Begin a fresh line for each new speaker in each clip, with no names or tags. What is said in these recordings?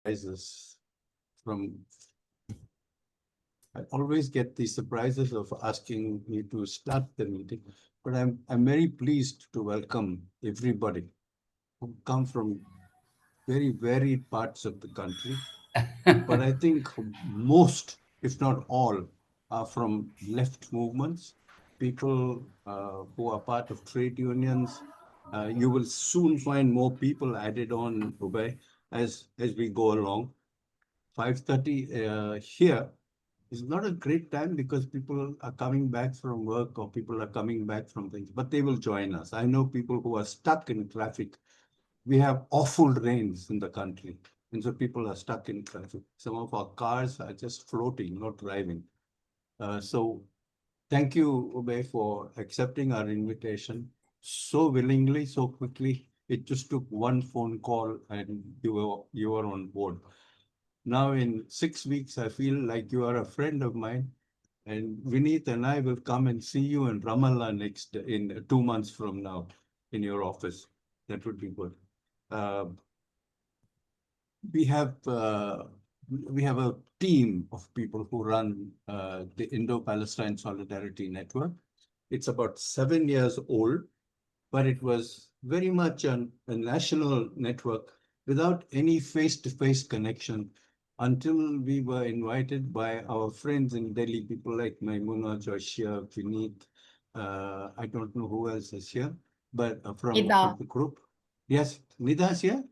surprises from. I always get the surprises of asking me to start the meeting, but I'm very pleased to welcome everybody who come from very varied parts of the country. But I think most, if not all, are from left movements, people who are part of trade unions. You will soon find more people added on, Ubai, as we go along. 5:30 here is not a great time because people are coming back from work or people are coming back from things, but they will join us. I know people who are stuck in traffic. We have awful rains in the country, and so people are stuck in traffic. Some of our cars are just floating, not driving. So thank you, Ubay, for accepting our invitation so willingly, so quickly. It just took one phone call and you were on board. Now in 6 weeks, I feel like you are a friend of mine, and Vineet and I will come and see you in Ramallah in 2 months from now in your office. That would be good. Uh, we have uh, we have a team of people who run the Indo-Palestine Solidarity Network. It's about 7 years old, but it was very much a national network without any face-to-face connection until we were invited by our friends in Delhi, people like Maimuna, Joshia, Vineet. I don't know who else is here, but from
Ida.
the group. Yes, Nida's here?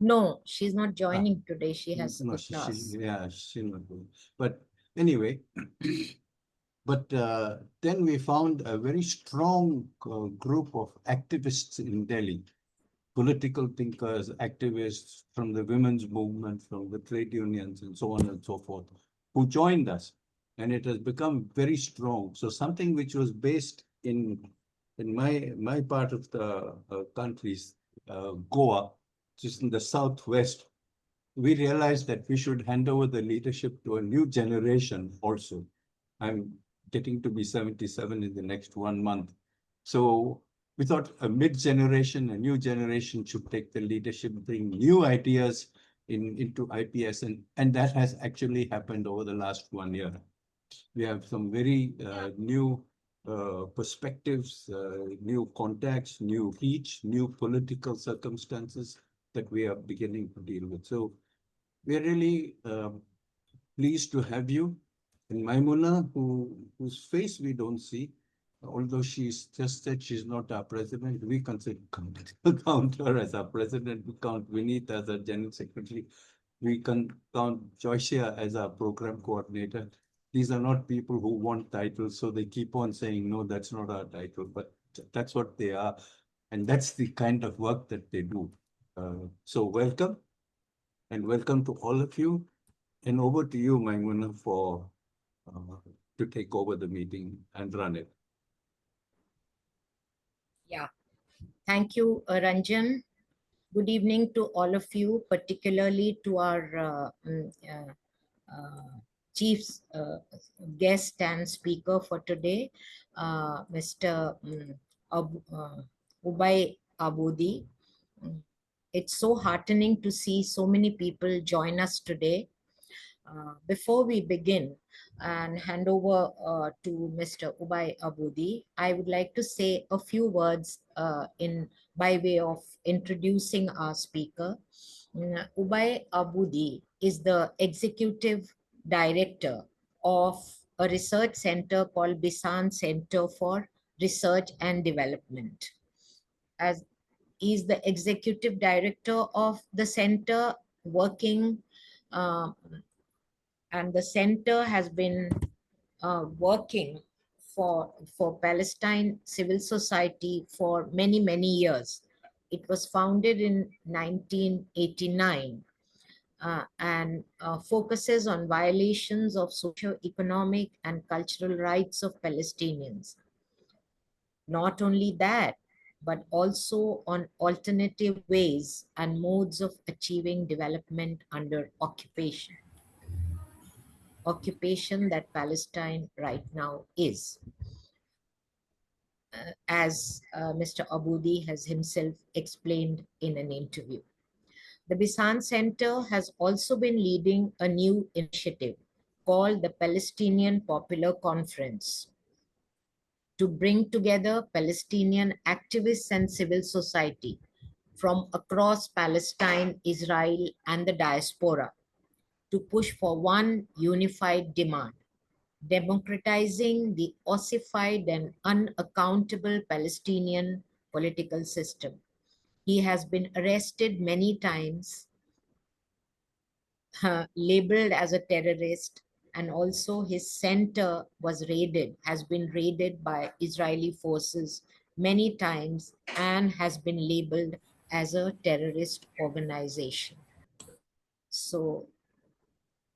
No, she's not
Ah,
joining today. She has
no,
a class.
yeah, she's not good. But anyway, but then we found a very strong group of activists in Delhi, political thinkers, activists from the women's movement, from the trade unions, and so on and so forth, who joined us. And it has become very strong. So something which was based in my part of the countries, Goa, just in the southwest, we realized that we should hand over the leadership to a new generation also. I'm getting to be 77 in the next 1 month. So we thought a mid-generation, a new generation should take the leadership, bring new ideas into IPS, and that has actually happened over the last 1 year. We have some very new perspectives, new contacts, new reach, new political circumstances that we are beginning to deal with. So we are really pleased to have you. And Maimuna, whose face we don't see, although she's just said she's not our president, we consider count her as our president. We count Vineet as our general secretary. We can count Joshia as our program coordinator. These are not people who want titles, so they keep on saying, no, that's not our title, but that's what they are. And that's the kind of work that they do. So welcome, and welcome to all of you. And over to you, Maimuna, for to take over the meeting and run it.
Yeah. Thank you, Ranjan. Good evening to all of you, particularly to our chief guest and speaker for today, Mr. Ubai Aboudi. It's so heartening to see so many people join us today. Before we begin and hand over to Mr. Ubai Aboudi, I would like to say a few words by way of introducing our speaker. Ubai Aboudi is the executive director of a research center called Bisan Center for Research and Development. As he is the executive director of the center, working and the center has been working for Palestine civil society for many, many years. It was founded in 1989 and focuses on violations of socio-economic and cultural rights of Palestinians. Not only that, but also on alternative ways and modes of achieving development under occupation that Palestine right now is. As Mr. Aboudi has himself explained in an interview. The Bisan Center has also been leading a new initiative called the Palestinian Popular Conference to bring together Palestinian activists and civil society from across Palestine, Israel, and the diaspora to push for one unified demand: democratizing the ossified and unaccountable Palestinian political system. He has been arrested many times, labeled as a terrorist, and also his center has been raided by Israeli forces many times and has been labeled as a terrorist organization. So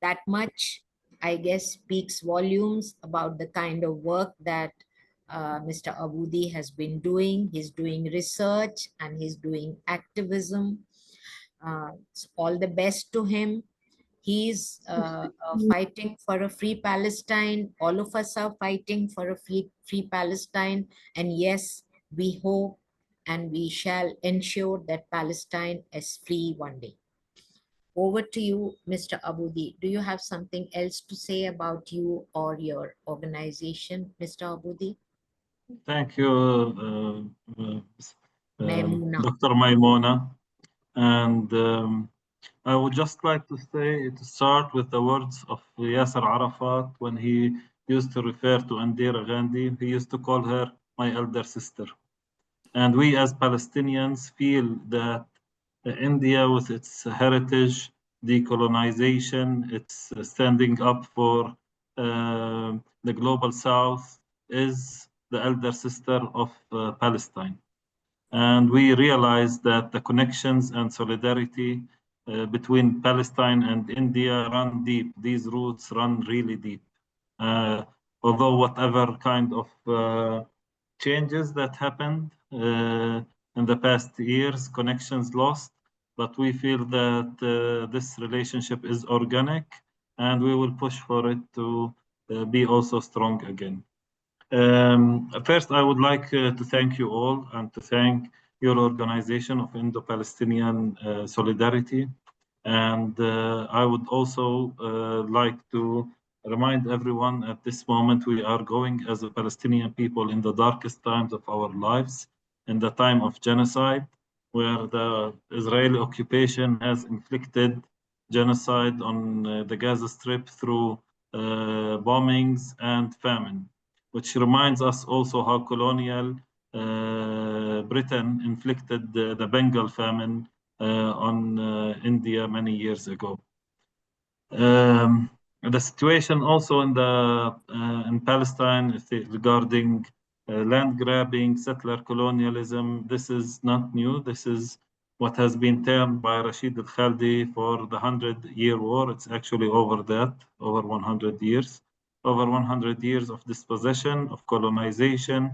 that much, I guess, speaks volumes about the kind of work that Mr. Aboudi has been doing. He's doing research and he's doing activism. So all the best to him. He's fighting for a free Palestine. All of us are fighting for a free Palestine. And yes, we hope and we shall ensure that Palestine is free one day. Over to you, Mr. Aboudi. Do you have something else to say about you or your organization, Mr. Aboudi?
Thank you,
Maimuna.
Dr. Maimona. And I would just like to start with the words of Yasser Arafat when he used to refer to Indira Gandhi. He used to call her my elder sister. And we as Palestinians feel that India, with its heritage, decolonization, its standing up for the global south, is the elder sister of Palestine. And we realize that the connections and solidarity between Palestine and India run deep. These roots run really deep. Although whatever kind of changes that happened in the past years, connections lost, but we feel that this relationship is organic and we will push for it to be also strong again. First, I would like to thank you all and to thank your organization of Indo-Palestinian Solidarity. And I would also like to remind everyone at this moment we are going as a Palestinian people in the darkest times of our lives, in the time of genocide, where the Israeli occupation has inflicted genocide on the Gaza Strip through bombings and famine, which reminds us also how colonial Britain inflicted the Bengal famine on India many years ago. The situation also in Palestine regarding land grabbing, settler colonialism, this is not new. This is what has been termed by Rashid al-Khaldi for the 100-year war. It's actually over that, over 100 years. Over 100 years of dispossession, of colonization,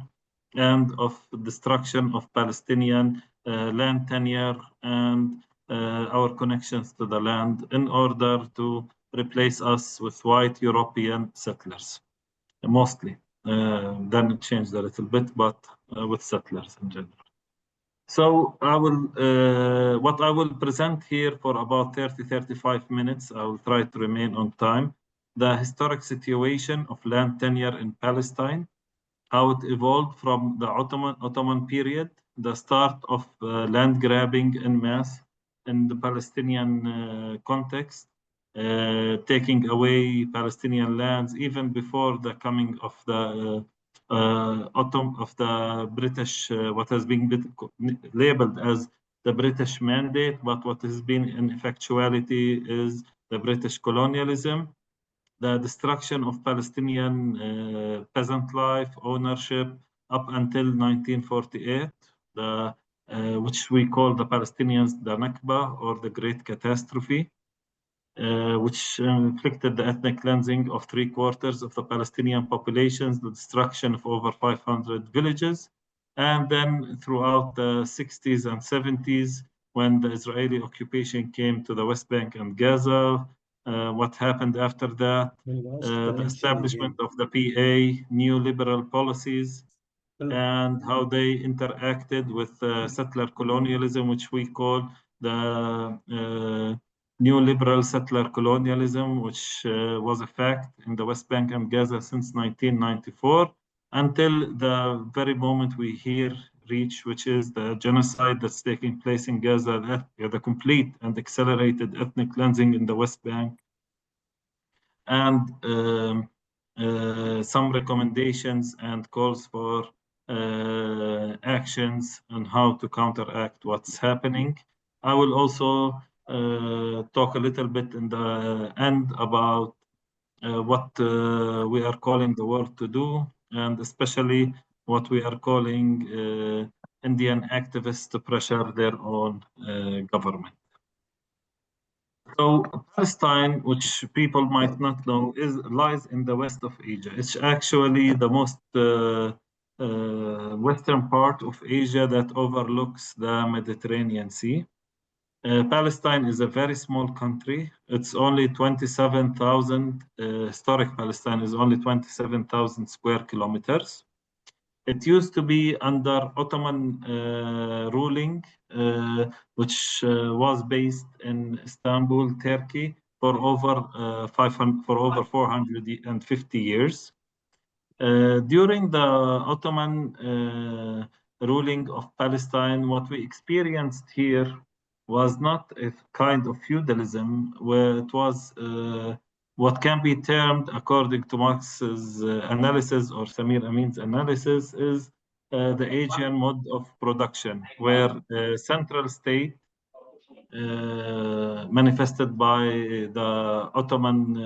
and of destruction of Palestinian land tenure and our connections to the land in order to replace us with white European settlers, mostly. Then it changed a little bit, but with settlers in general. So what I will present here for about 35 minutes, I will try to remain on time, the historic situation of land tenure in Palestine, how it evolved from the Ottoman period, the start of land grabbing en masse in the Palestinian context, taking away Palestinian lands even before the coming of the British, what has been labeled as the British Mandate, but what has been in effectuality is the British colonialism, the destruction of Palestinian peasant life, ownership up until 1948, which we call the Palestinians the Nakba, or the Great Catastrophe, which inflicted the ethnic cleansing of 3/4 of the Palestinian populations, the destruction of over 500 villages, and then throughout the 60s and 70s, when the Israeli occupation came to the West Bank and Gaza, what happened after that, the establishment of the PA, new liberal policies, and how they interacted with settler colonialism, which we call the new liberal settler colonialism, which was a fact in the West Bank and Gaza since 1994, until the very moment we here reach, which is the genocide that's taking place in Gaza, the complete and accelerated ethnic cleansing in the West Bank, and some recommendations and calls for actions on how to counteract what's happening. I will also talk a little bit in the end about what we are calling the world to do, and especially what we are calling Indian activists to pressure their own government. So Palestine, which people might not know, lies in the west of Asia. It's actually the most western part of Asia that overlooks the Mediterranean Sea. Palestine is a very small country. It's only 27,000, historic Palestine is only 27,000 square kilometers. It used to be under Ottoman ruling, which was based in Istanbul, Turkey, for over 450 years. During the Ottoman ruling of Palestine, what we experienced here was not a kind of feudalism, where it was what can be termed, according to Marx's analysis or Samir Amin's analysis, is the Asian mode of production, where a central state manifested by the Ottoman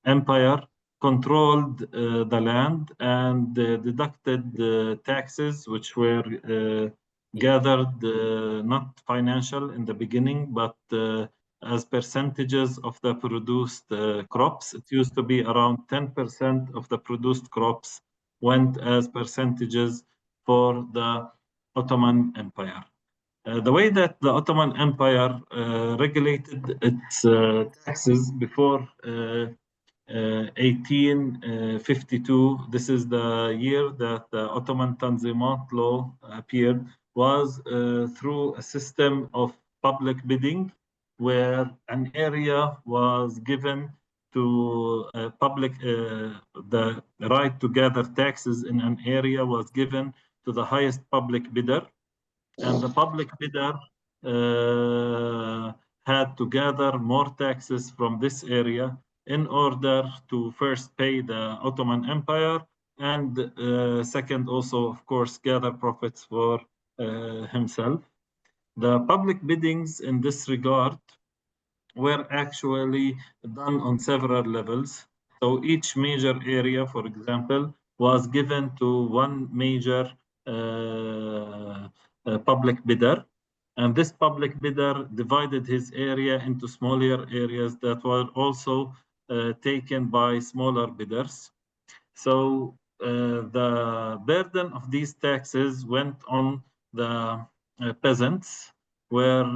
Empire controlled the land and deducted taxes, which were gathered not financial in the beginning, but as percentages of the produced crops. It used to be around 10% of the produced crops went as percentages for the Ottoman Empire. The way that the Ottoman Empire regulated its taxes before 1852, this is the year that the Ottoman Tanzimat law appeared, was through a system of public bidding, where an area was given to the right to gather taxes in an area was given to the highest public bidder, and the public bidder had to gather more taxes from this area in order to first pay the Ottoman Empire, and second also, of course, gather profits for himself. The public biddings in this regard were actually done on several levels. So each major area, for example, was given to one major public bidder. And this public bidder divided his area into smaller areas that were also taken by smaller bidders. So the burden of these taxes went on the peasants, where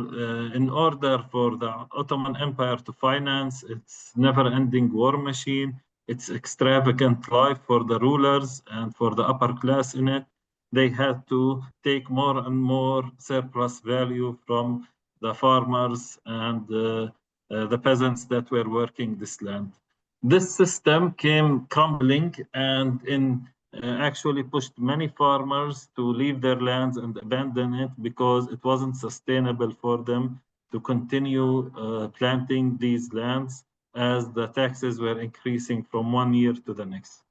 in order for the Ottoman Empire to finance its never-ending war machine, its extravagant life for the rulers and for the upper class in it, they had to take more and more surplus value from the farmers and the peasants that were working this land. This system came crumbling and actually pushed many farmers to leave their lands and abandon it because it wasn't sustainable for them to continue planting these lands as the taxes were increasing from one year to the next.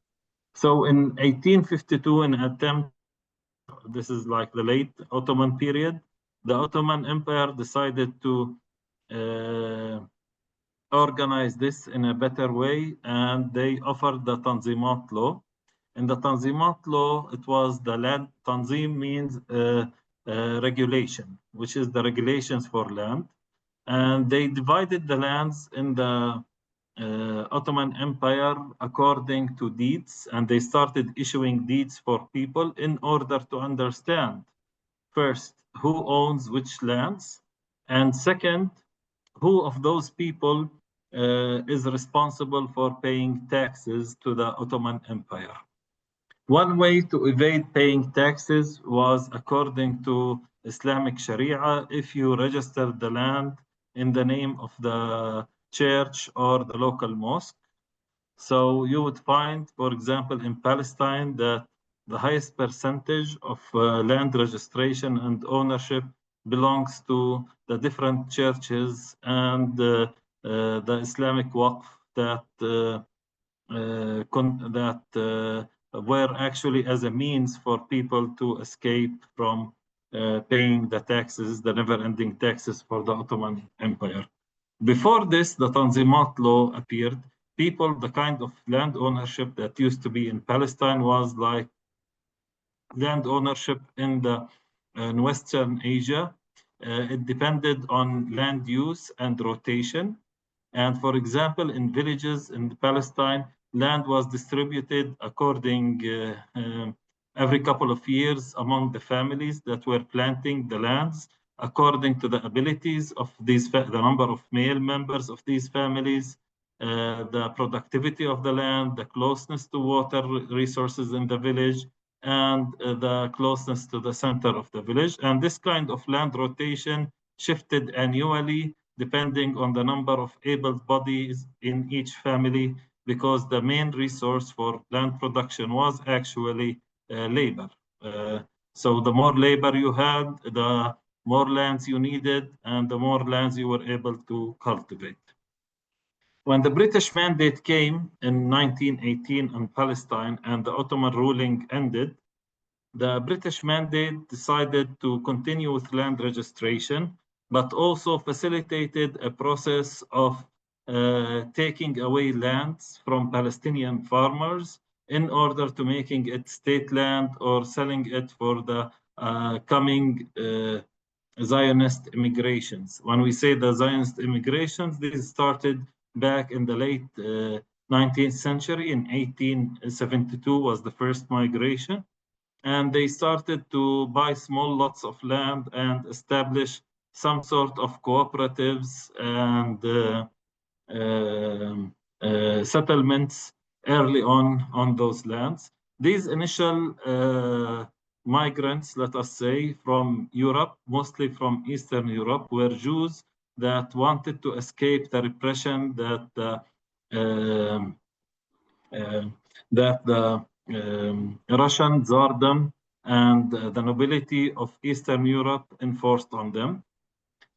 So in 1852, in an attempt, this is like the late Ottoman period, the Ottoman Empire decided to organize this in a better way, and they offered the Tanzimat law. In the Tanzimat law, it was the land. Tanzim means regulation, which is the regulations for land. And they divided the lands in the Ottoman Empire according to deeds, and they started issuing deeds for people in order to understand, first, who owns which lands, and second, who of those people is responsible for paying taxes to the Ottoman Empire. One way to evade paying taxes was according to Islamic Sharia, if you registered the land in the name of the church or the local mosque. So you would find, for example, in Palestine, that the highest percentage of land registration and ownership belongs to the different churches and the Islamic Waqf that were actually as a means for people to escape from paying the taxes, the never-ending taxes for the Ottoman Empire. Before this, the Tanzimat law appeared. People, the kind of land ownership that used to be in Palestine was like land ownership in Western Asia. It depended on land use and rotation. And for example, in villages in Palestine, land was distributed according every couple of years among the families that were planting the lands according to the abilities of the number of male members of these families, the productivity of the land, the closeness to water resources in the village, and the closeness to the center of the village. And this kind of land rotation shifted annually depending on the number of able bodies in each family, because the main resource for land production was actually labor. So the more labor you had, the more lands you needed, and the more lands you were able to cultivate. When the British Mandate came in 1918 on Palestine and the Ottoman ruling ended, the British Mandate decided to continue with land registration, but also facilitated a process of taking away lands from Palestinian farmers in order to making it state land or selling it for the coming Zionist immigrations. When we say the Zionist immigrations, these started back in the late 19th century. In 1872 was the first migration. And they started to buy small lots of land and establish some sort of cooperatives and settlements early on those lands. These initial migrants, let us say, from Europe, mostly from Eastern Europe, were Jews that wanted to escape the repression that the Russian Tsardom and the nobility of Eastern Europe enforced on them.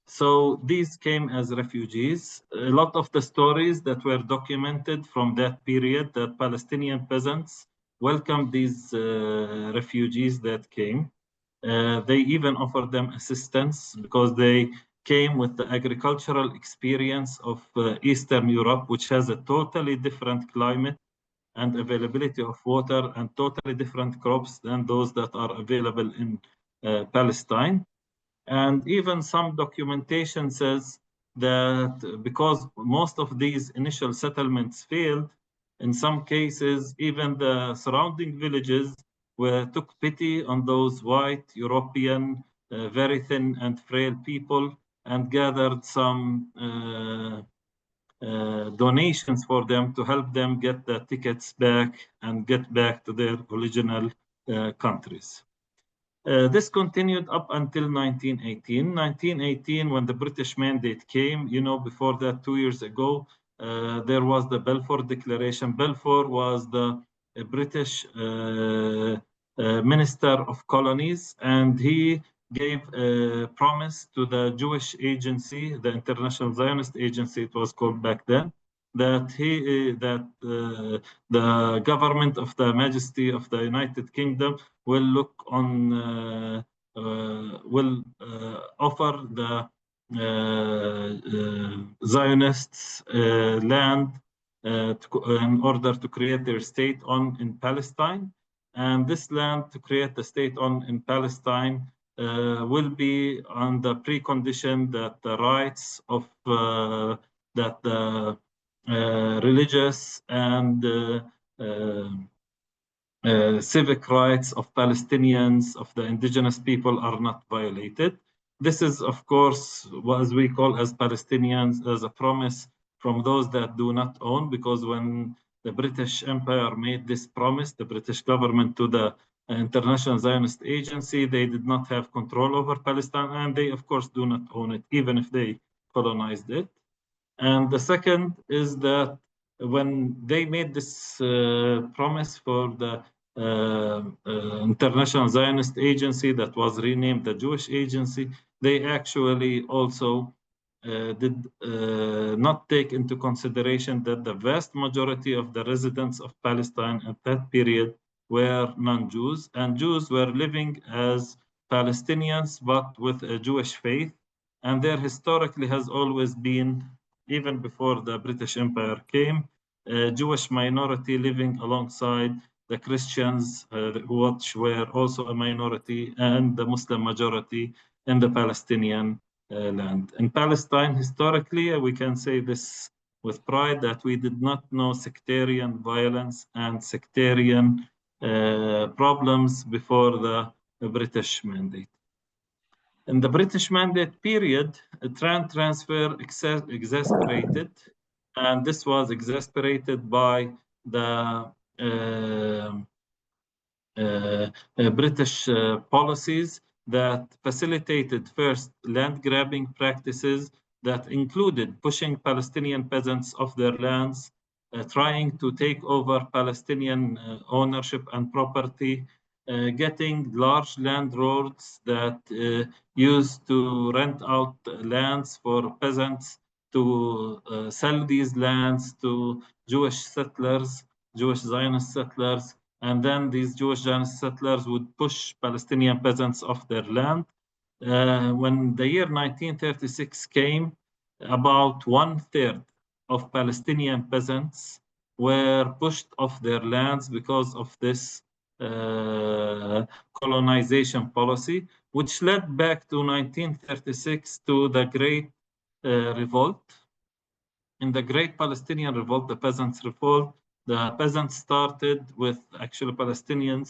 So these came as refugees. A lot of the stories that were documented from that period, that Palestinian peasants welcomed these refugees that came. They even offered them assistance because they came with the agricultural experience of Eastern Europe, which has a totally different climate and availability of water and totally different crops than those that are available in Palestine. And even some documentation says that because most of these initial settlements failed, in some cases, even the surrounding villages took pity on those white European, very thin and frail people and gathered some donations for them to help them get the tickets back and get back to their original countries. This continued up until 1918. 1918, when the British Mandate came, before that, 2 years ago, there was the Balfour Declaration. Balfour was the British Minister of Colonies, and he gave a promise to the Jewish agency, the International Zionist Agency, it was called back then, that the government of the Majesty of the United Kingdom will look on, will offer the Zionists land in order to create their state in Palestine. And this land to create the state in Palestine will be on the precondition that the rights of that the religious and civic rights of Palestinians, of the indigenous people, are not violated. This is, of course, what we call as Palestinians as a promise from those that do not own, because when the British Empire made this promise, the British government, to the International Zionist Agency. They did not have control over Palestine, and they, of course, do not own it, even if they colonized it. And the second is that when they made this promise for the International Zionist Agency that was renamed the Jewish Agency, they actually also did not take into consideration that the vast majority of the residents of Palestine at that period were non-Jews, and Jews were living as Palestinians but with a Jewish faith, and there historically has always been, even before the British Empire came, a Jewish minority living alongside the Christians, which were also a minority, and the Muslim majority in the Palestinian land. In Palestine, historically, we can say this with pride, that we did not know sectarian violence and sectarian problems before the British mandate. In the British mandate period, transfer exasperated, and this was exasperated by the British policies that facilitated first land grabbing practices that included pushing Palestinian peasants off their lands, trying to take over Palestinian ownership and property, getting large landlords that used to rent out lands for peasants to sell these lands to Jewish settlers, Jewish Zionist settlers, and then these Jewish Zionist settlers would push Palestinian peasants off their land. When the year 1936 came, about 1/3 of Palestinian peasants were pushed off their lands because of this colonization policy, which led back to 1936 to the Great Revolt. In the Great Palestinian Revolt, the Peasants' Revolt, the peasants started with actually Palestinians,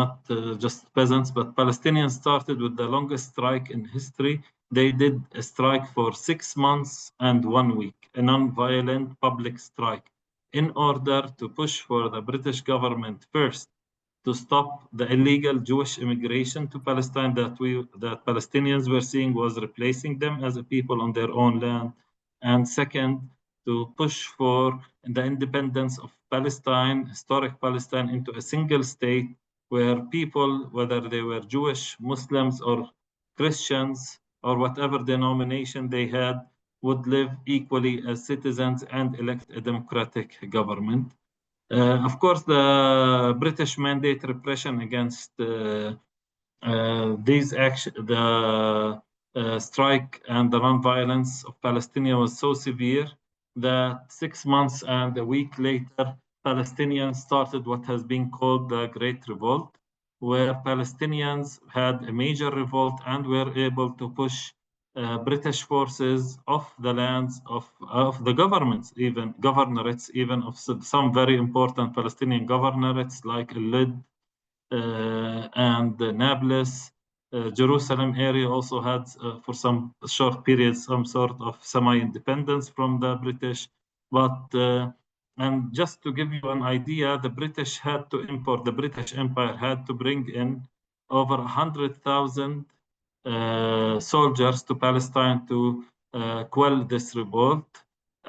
not just peasants, but Palestinians started with the longest strike in history. They did a strike for 6 months and 1 week, a non-violent public strike, in order to push for the British government first to stop the illegal Jewish immigration to Palestine that Palestinians were seeing was replacing them as a people on their own land, and second, to push for the independence of Palestine, historic Palestine, into a single state where people, whether they were Jewish, Muslims, or Christians, or whatever denomination they had, would live equally as citizens and elect a democratic government. Of course, the British mandate repression against the strike and the non-violence of Palestinians was so severe that 6 months and a week later, Palestinians started what has been called the Great Revolt, where Palestinians had a major revolt and were able to push British forces off the lands of the governments, even governorates, even of some very important Palestinian governorates like Lid and Nablus. Jerusalem area also had, for some short periods, some sort of semi-independence from the British. And just to give you an idea, the British Empire had to bring in over 100,000 soldiers to Palestine to quell this revolt.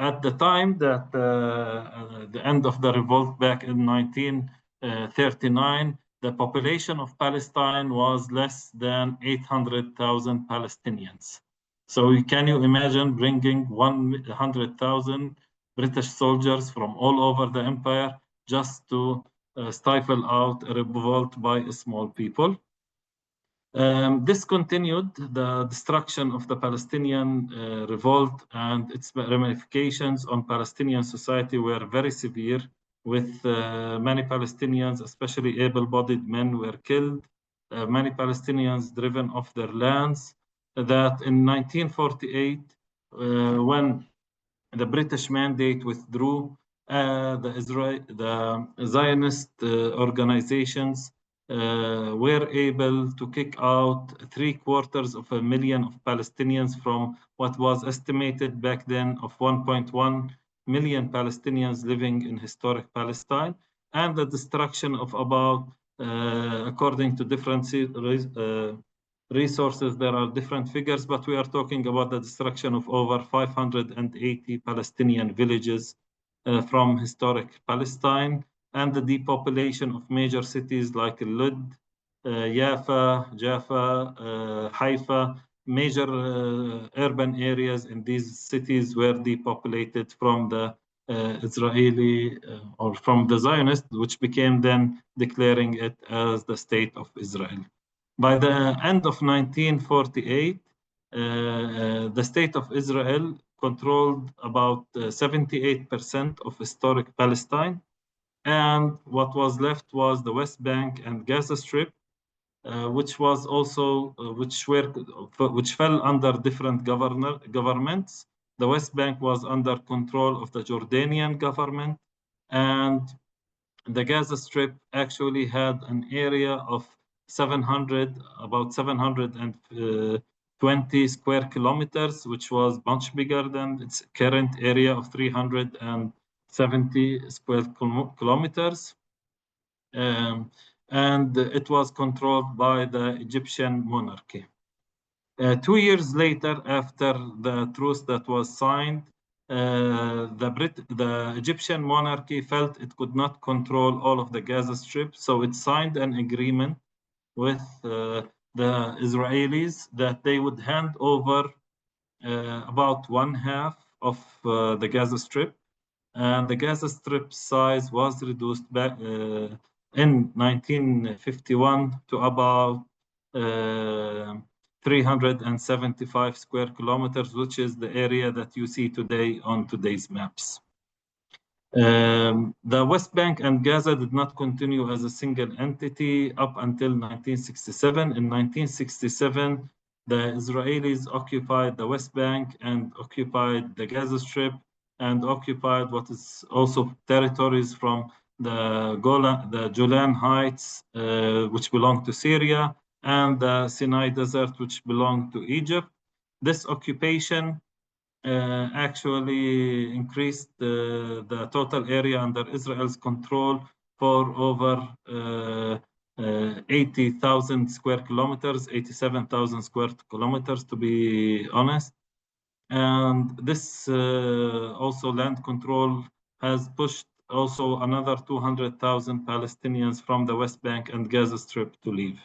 At the time that the end of the revolt back in 1939, the population of Palestine was less than 800,000 Palestinians. So can you imagine bringing 100,000 British soldiers from all over the empire just to stifle out a revolt by a small people? This continued. The destruction of the Palestinian revolt and its ramifications on Palestinian society were very severe, with many Palestinians, especially able-bodied men, were killed, many Palestinians driven off their lands. That in 1948, when the British mandate withdrew, the Zionist organizations were able to kick out 750,000 of Palestinians from what was estimated back then of 1.1 million Palestinians living in historic Palestine, and the destruction of about, according to different resources, there are different figures, but we are talking about the destruction of over 580 Palestinian villages from historic Palestine, and the depopulation of major cities like Lud, Jaffa, Haifa. Major urban areas in these cities were depopulated from the Israeli or from the Zionists, which became then declaring it as the state of Israel. By the end of 1948, the state of Israel controlled about 78% of historic Palestine, and what was left was the West Bank and Gaza Strip, which was also which fell under different governments. The West Bank was under control of the Jordanian government, and the Gaza Strip actually had an area of about 720 square kilometers, which was much bigger than its current area of 370 square kilometers. And it was controlled by the Egyptian monarchy. 2 years later, after the truce that was signed, the Egyptian monarchy felt it could not control all of the Gaza Strip, so it signed an agreement with the Israelis that they would hand over about one half of the Gaza Strip, and the Gaza Strip size was reduced back in 1951 to about 375 square kilometers, which is the area that you see today on today's maps. The West Bank and Gaza did not continue as a single entity up until 1967. In 1967, the Israelis occupied the West Bank and occupied the Gaza Strip and occupied what is also territories from the Golan Heights, which belong to Syria, and the Sinai Desert, which belonged to Egypt. This occupation actually increased the total area under Israel's control for over 80,000 square kilometers, 87,000 square kilometers to be honest. And this also land control has pushed also another 200,000 Palestinians from the West Bank and Gaza Strip to leave.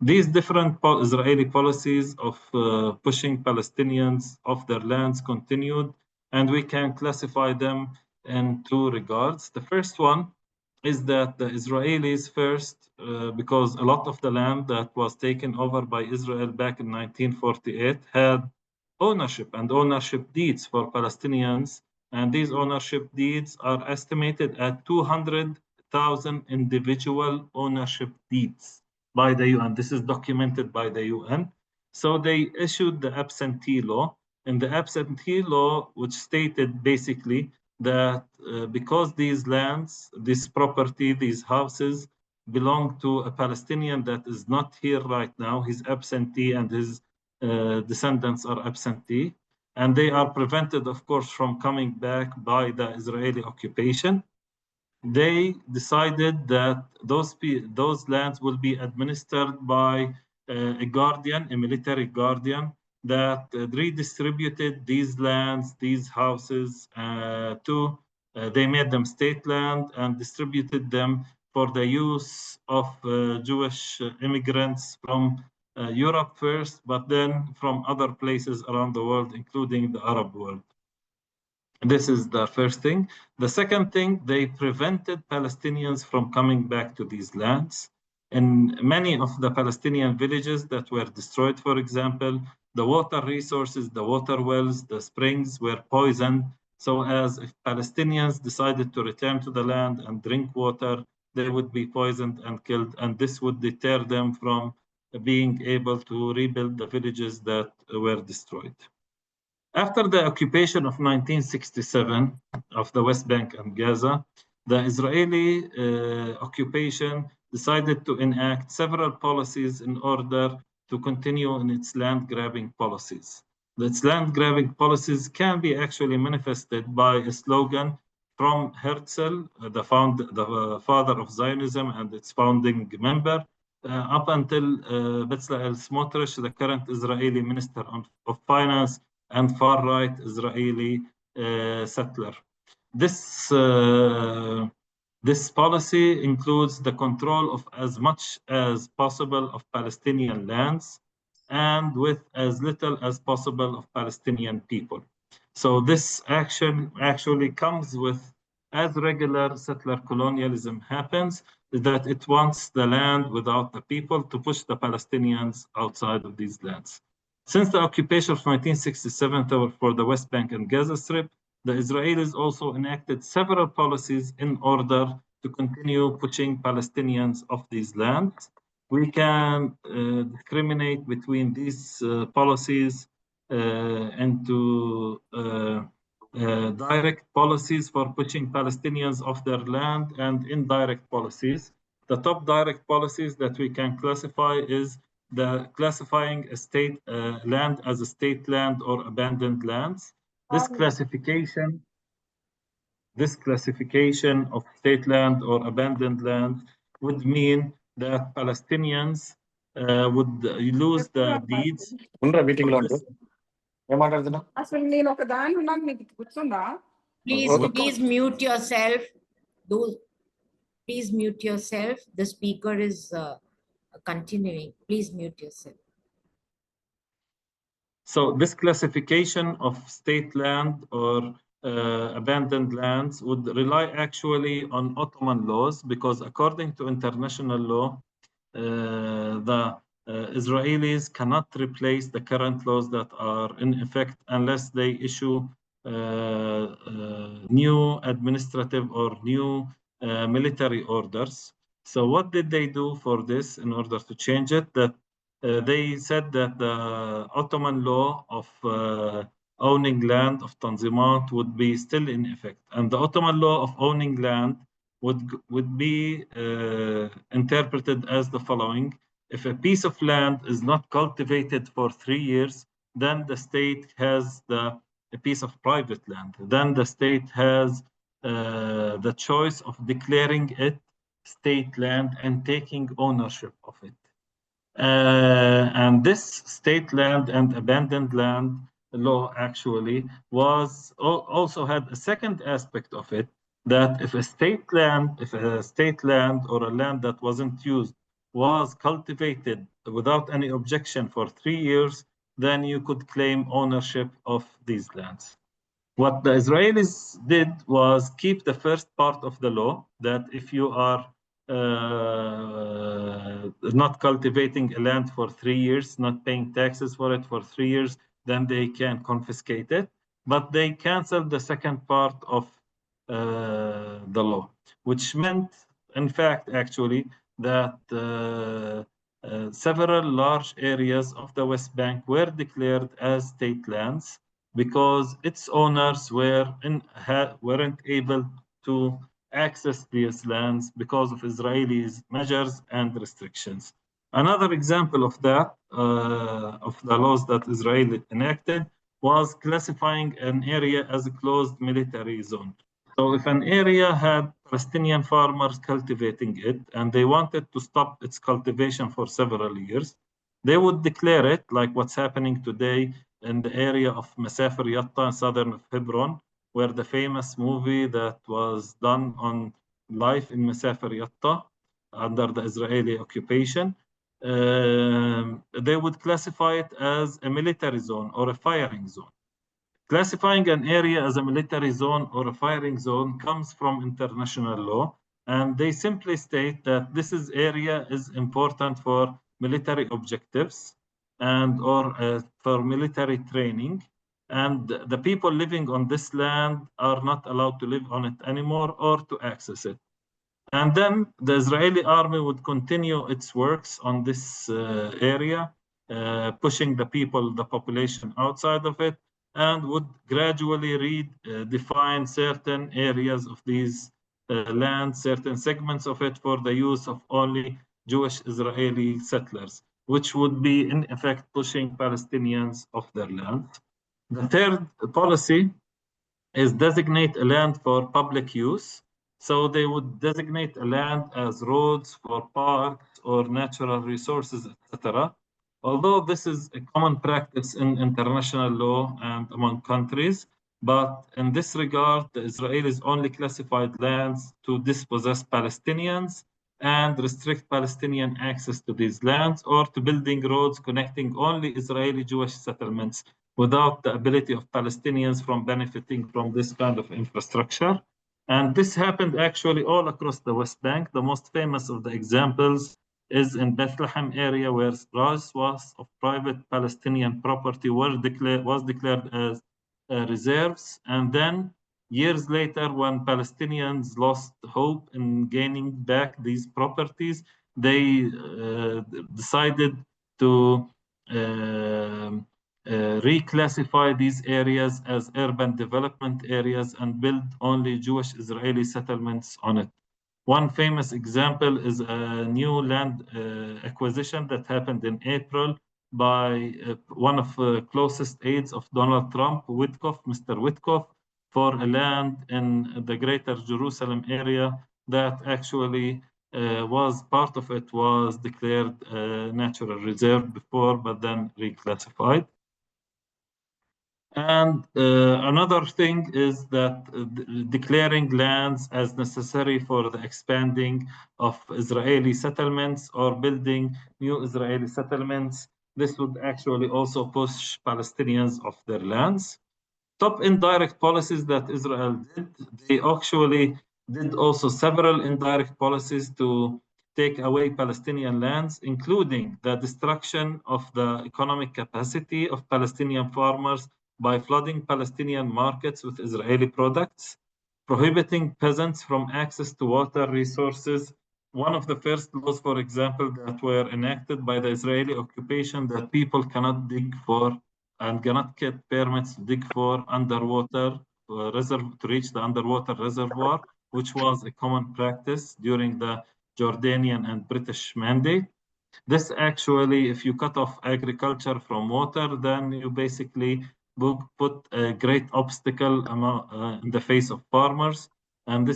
These different Israeli policies of pushing Palestinians off their lands continued, and we can classify them in two regards. The first one is that the Israelis first, because a lot of the land that was taken over by Israel back in 1948 had ownership and ownership deeds for Palestinians, and these ownership deeds are estimated at 200,000 individual ownership deeds by the UN. This is documented by the UN. So they issued the absentee law, and the absentee law, which stated basically that because these lands, this property, these houses belong to a Palestinian that is not here right now, he's absentee and his descendants are absentee, and they are prevented, of course, from coming back by the Israeli occupation. They decided that those lands will be administered by a guardian, a military guardian, that redistributed these lands, these houses they made them state land and distributed them for the use of Jewish immigrants from Europe first, but then from other places around the world, including the Arab world. This is the first thing. The second thing, they prevented Palestinians from coming back to these lands. In many of the Palestinian villages that were destroyed, for example, the water resources, the water wells, the springs were poisoned. So as if Palestinians decided to return to the land and drink water, they would be poisoned and killed, and this would deter them from being able to rebuild the villages that were destroyed. After the occupation of 1967 of the West Bank and Gaza, the Israeli occupation decided to enact several policies in order to continue in its land grabbing policies. Its land grabbing policies can be actually manifested by a slogan from Herzl, the father of Zionism and its founding member, up until Bezalel Smotrich, the current Israeli Minister of Finance and far-right Israeli settler. This policy includes the control of as much as possible of Palestinian lands and with as little as possible of Palestinian people. So this action actually comes with, as regular settler colonialism happens, is that it wants the land without the people to push the Palestinians outside of these lands. Since the occupation of 1967 for the West Bank and Gaza Strip, the Israelis also enacted several policies in order to continue pushing Palestinians off these lands. We can discriminate between these policies into direct policies for pushing Palestinians off their land and indirect policies. The top direct policies that we can classify is the classifying a state land as a state land or abandoned lands. This classification of state land or abandoned land would mean that Palestinians would lose the deeds.
Please mute yourself. Please mute yourself. The speaker is continuing. Please mute yourself.
So this classification of state land or abandoned lands would rely actually on Ottoman laws, because according to international law, the Israelis cannot replace the current laws that are in effect unless they issue new administrative or new military orders. So what did they do for this in order to change it? That they said that the Ottoman law of owning land of Tanzimat would be still in effect, and the Ottoman law of owning land would be interpreted as the following: if a piece of land is not cultivated for 3 years, then the state has a piece of private land. Then the state has the choice of declaring it state land and taking ownership of it. And this state land and abandoned land law actually also had a second aspect of it, that if a state land or a land that wasn't used was cultivated without any objection for 3 years, then you could claim ownership of these lands. What the Israelis did was keep the first part of the law, that if you are not cultivating a land for 3 years, not paying taxes for it for 3 years, then they can confiscate it. But they canceled the second part of the law, which meant, in fact, actually, that several large areas of the West Bank were declared as state lands because its owners weren't able to access these lands because of Israelis' measures and restrictions. Another example of that, of the laws that Israel enacted, was classifying an area as a closed military zone. So if an area had Palestinian farmers cultivating it and they wanted to stop its cultivation for several years, they would declare it, like what's happening today in the area of Masafer Yatta in southern Hebron, where the famous movie that was done on life in Masafer Yatta under the Israeli occupation, they would classify it as a military zone or a firing zone. Classifying an area as a military zone or a firing zone comes from international law, and they simply state that this area is important for military objectives and or for military training, and the people living on this land are not allowed to live on it anymore or to access it. And then the Israeli army would continue its works on this area, pushing the population outside of it, and would gradually redefine certain areas of these land, certain segments of it for the use of only Jewish Israeli settlers, which would be in effect pushing Palestinians off their land. The third policy is designate a land for public use. So they would designate a land as roads for parks or natural resources, etc. Although this is a common practice in international law and among countries, but in this regard, the Israelis only classified lands to dispossess Palestinians and restrict Palestinian access to these lands, or to building roads connecting only Israeli Jewish settlements without the ability of Palestinians from benefiting from this kind of infrastructure. And this happened actually all across the West Bank. The most famous of the examples is in Bethlehem area, where large swaths of private Palestinian property was declared as reserves. And then years later, when Palestinians lost hope in gaining back these properties, they decided to reclassify these areas as urban development areas and build only Jewish Israeli settlements on it. One famous example is a new land acquisition that happened in April by one of the closest aides of Donald Trump, Mr. Witkoff, for a land in the greater Jerusalem area that actually was part of it was declared a natural reserve before, but then reclassified. And another thing is that declaring lands as necessary for the expanding of Israeli settlements or building new Israeli settlements, this would actually also push Palestinians off their lands. Top indirect policies that Israel did, they actually did also several indirect policies to take away Palestinian lands, including the destruction of the economic capacity of Palestinian farmers by flooding Palestinian markets with Israeli products, prohibiting peasants from access to water resources. One of the first laws, for example, that were enacted by the Israeli occupation that people cannot dig for and cannot get permits to dig for underwater to reach the underwater reservoir, which was a common practice during the Jordanian and British mandate. This actually, if you cut off agriculture from water, then you basically put a great obstacle in the face of farmers. And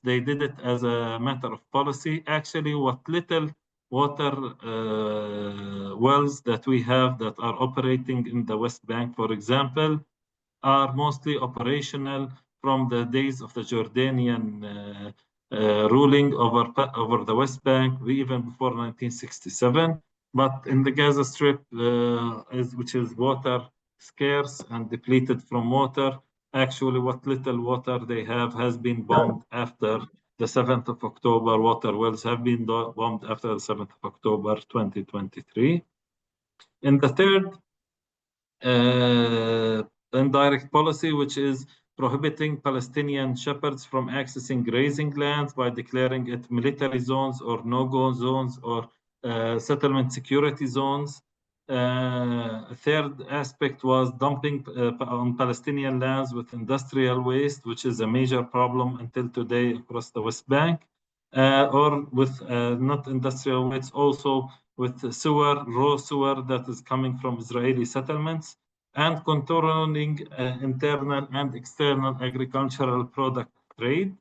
they did it as a matter of policy. Actually, what little water wells that we have that are operating in the West Bank, for example, are mostly operational from the days of the Jordanian ruling over the West Bank, even before 1967. But in the Gaza Strip, which is water scarce and depleted from water, actually what little water they have has been bombed after the 7th of October. Water wells have been bombed after the 7th of October 2023. In the third indirect policy, which is prohibiting Palestinian shepherds from accessing grazing lands by declaring it military zones or no-go zones or settlement security zones. A third aspect was dumping on Palestinian lands with industrial waste, which is a major problem until today across the West Bank, or with not industrial waste, also with sewer, raw sewer that is coming from Israeli settlements, and controlling internal and external agricultural product trade.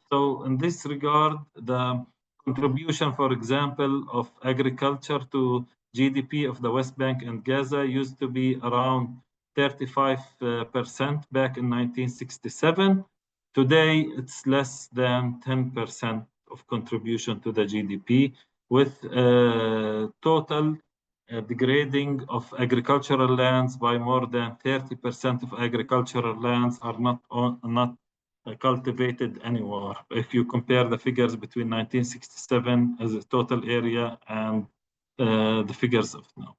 So in this regard, the contribution, for example, of agriculture to GDP of the West Bank and Gaza used to be around 35% back in 1967. Today, it's less than 10% of contribution to the GDP, with total degrading of agricultural lands by more than 30% of agricultural lands are not cultivated anymore. If you compare the figures between 1967 as a total area and the figures of now.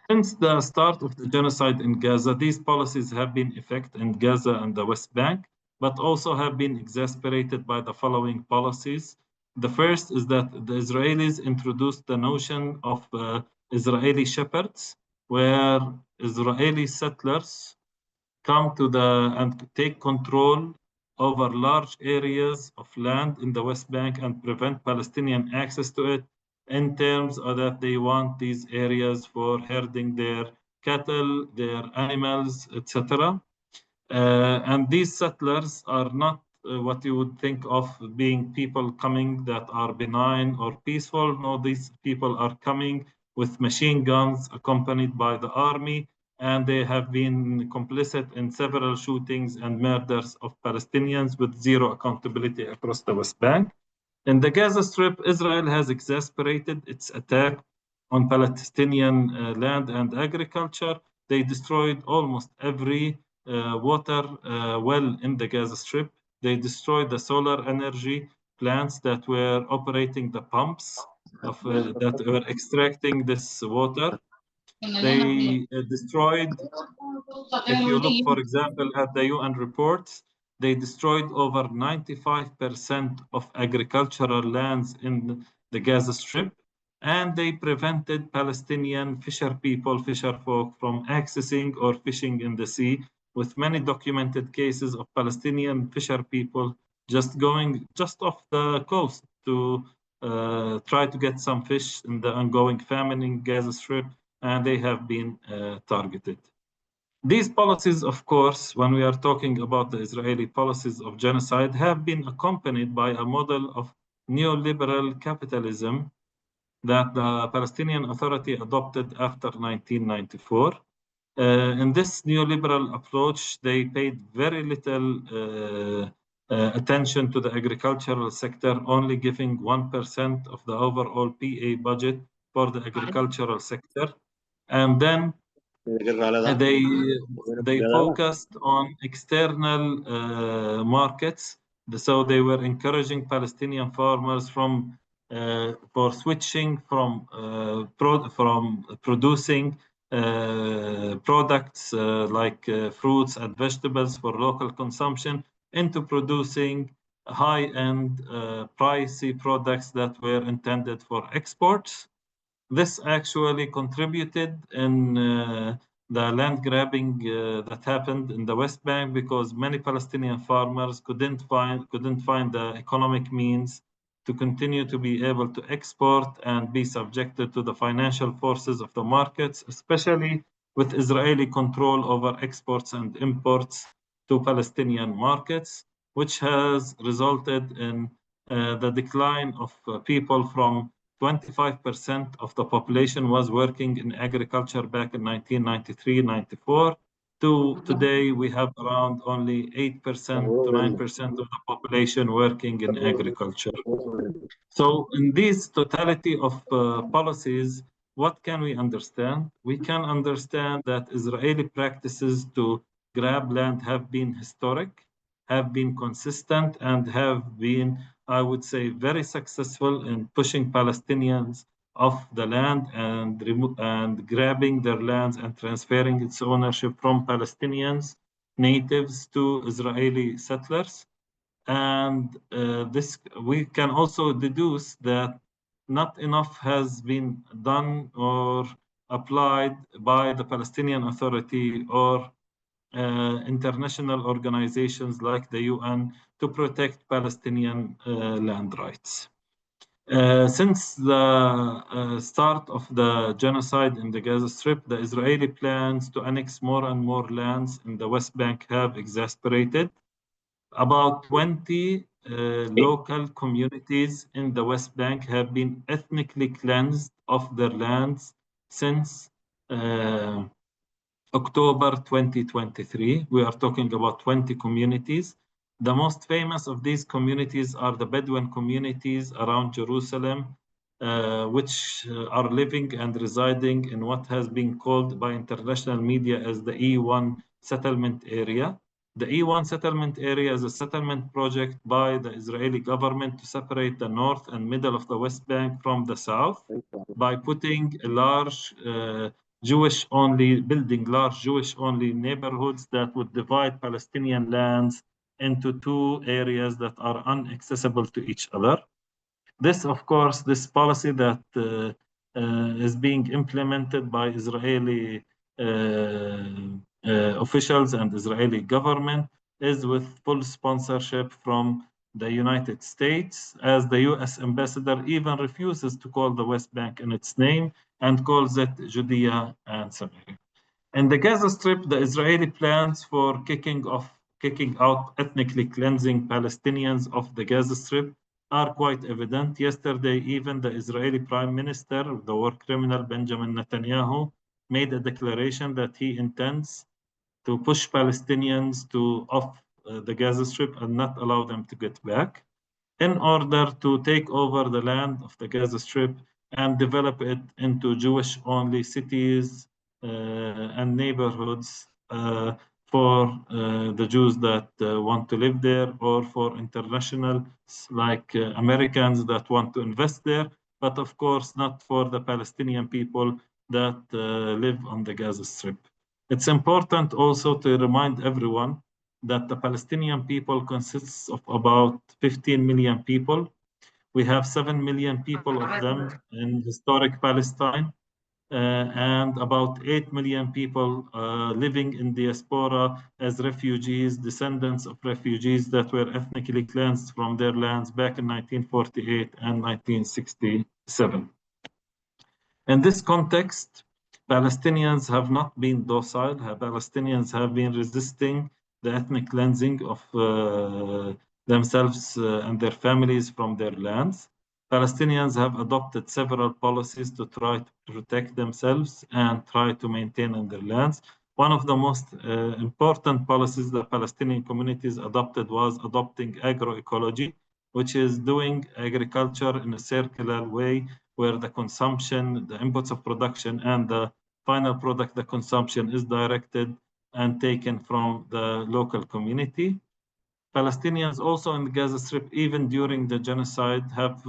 Since the start of the genocide in Gaza, these policies have been in effect in Gaza and the West Bank, but also have been exacerbated by the following policies. The first is that the Israelis introduced the notion of Israeli shepherds, where Israeli settlers come to and take control over large areas of land in the West Bank and prevent Palestinian access to it, in terms of that they want these areas for herding their cattle, their animals, etc. And these settlers are not what you would think of being people coming that are benign or peaceful. No, these people are coming with machine guns accompanied by the army, and they have been complicit in several shootings and murders of Palestinians with zero accountability across the West Bank. In the Gaza Strip, Israel has exasperated its attack on Palestinian land and agriculture. They destroyed almost every water well in the Gaza Strip. They destroyed the solar energy plants that were operating the pumps that were extracting this water. They destroyed, if you look, for example, at the UN reports, they destroyed over 95% of agricultural lands in the Gaza Strip, and they prevented Palestinian fisher folk, from accessing or fishing in the sea, with many documented cases of Palestinian fisher people just going just off the coast to try to get some fish in the ongoing famine in Gaza Strip, and they have been targeted. These policies, of course, when we are talking about the Israeli policies of genocide, have been accompanied by a model of neoliberal capitalism that the Palestinian Authority adopted after 1994. In this neoliberal approach, they paid very little attention to the agricultural sector, only giving 1% of the overall PA budget for the agricultural sector. And then they focused on external markets. So they were encouraging Palestinian farmers for switching from producing products like fruits and vegetables for local consumption into producing high-end pricey products that were intended for exports. This actually contributed in the land grabbing that happened in the West Bank, because many Palestinian farmers couldn't find the economic means to continue to be able to export and be subjected to the financial forces of the markets, especially with Israeli control over exports and imports to Palestinian markets, which has resulted in the decline of people from 25% of the population was working in agriculture back in 1993-94 to today we have around only 8% to 9% of the population working in agriculture. So in this totality of policies, what can we understand? We can understand that Israeli practices to grab land have been historic, have been consistent, and have been, I would say, very successful in pushing Palestinians off the land and grabbing their lands and transferring its ownership from Palestinians, natives, to Israeli settlers. And this we can also deduce that not enough has been done or applied by the Palestinian Authority or international organizations like the UN to protect Palestinian land rights. Since the start of the genocide in the Gaza Strip, the Israeli plans to annex more and more lands in the West Bank have exasperated. About 20 local communities in the West Bank have been ethnically cleansed of their lands since October 2023. We are talking about 20 communities. The most famous of these communities are the Bedouin communities around Jerusalem, which are living and residing in what has been called by international media as the E1 settlement area. The E1 settlement area is a settlement project by the Israeli government to separate the north and middle of the West Bank from the south by putting a large building large Jewish-only neighborhoods that would divide Palestinian lands into two areas that are inaccessible to each other. This, of course, this policy that is being implemented by Israeli officials and Israeli government is with full sponsorship from the United States, as the US ambassador even refuses to call the West Bank in its name and calls it Judea and Samaria. In the Gaza Strip, the Israeli plans for kicking out ethnically cleansing Palestinians of the Gaza Strip are quite evident. Yesterday, even the Israeli Prime Minister, the war criminal Benjamin Netanyahu, made a declaration that he intends to push Palestinians off the Gaza Strip and not allow them to get back in order to take over the land of the Gaza Strip and develop it into Jewish-only cities and neighborhoods for the Jews that want to live there, or for internationals like Americans that want to invest there, but of course not for the Palestinian people that live on the Gaza Strip. It's important also to remind everyone that the Palestinian people consists of about 15 million people. We have 7 million people of them in historic Palestine, and about 8 million people living in diaspora as refugees, descendants of refugees that were ethnically cleansed from their lands back in 1948 and 1967. In this context, Palestinians have not been docile. Palestinians have been resisting the ethnic cleansing of themselves and their families from their lands. Palestinians have adopted several policies to try to protect themselves and try to maintain in their lands. One of the most important policies the Palestinian communities adopted was adopting agroecology, which is doing agriculture in a circular way, where the consumption, the inputs of production, and the final product, the consumption, is directed and taken from the local community. Palestinians also in the Gaza Strip, even during the genocide, have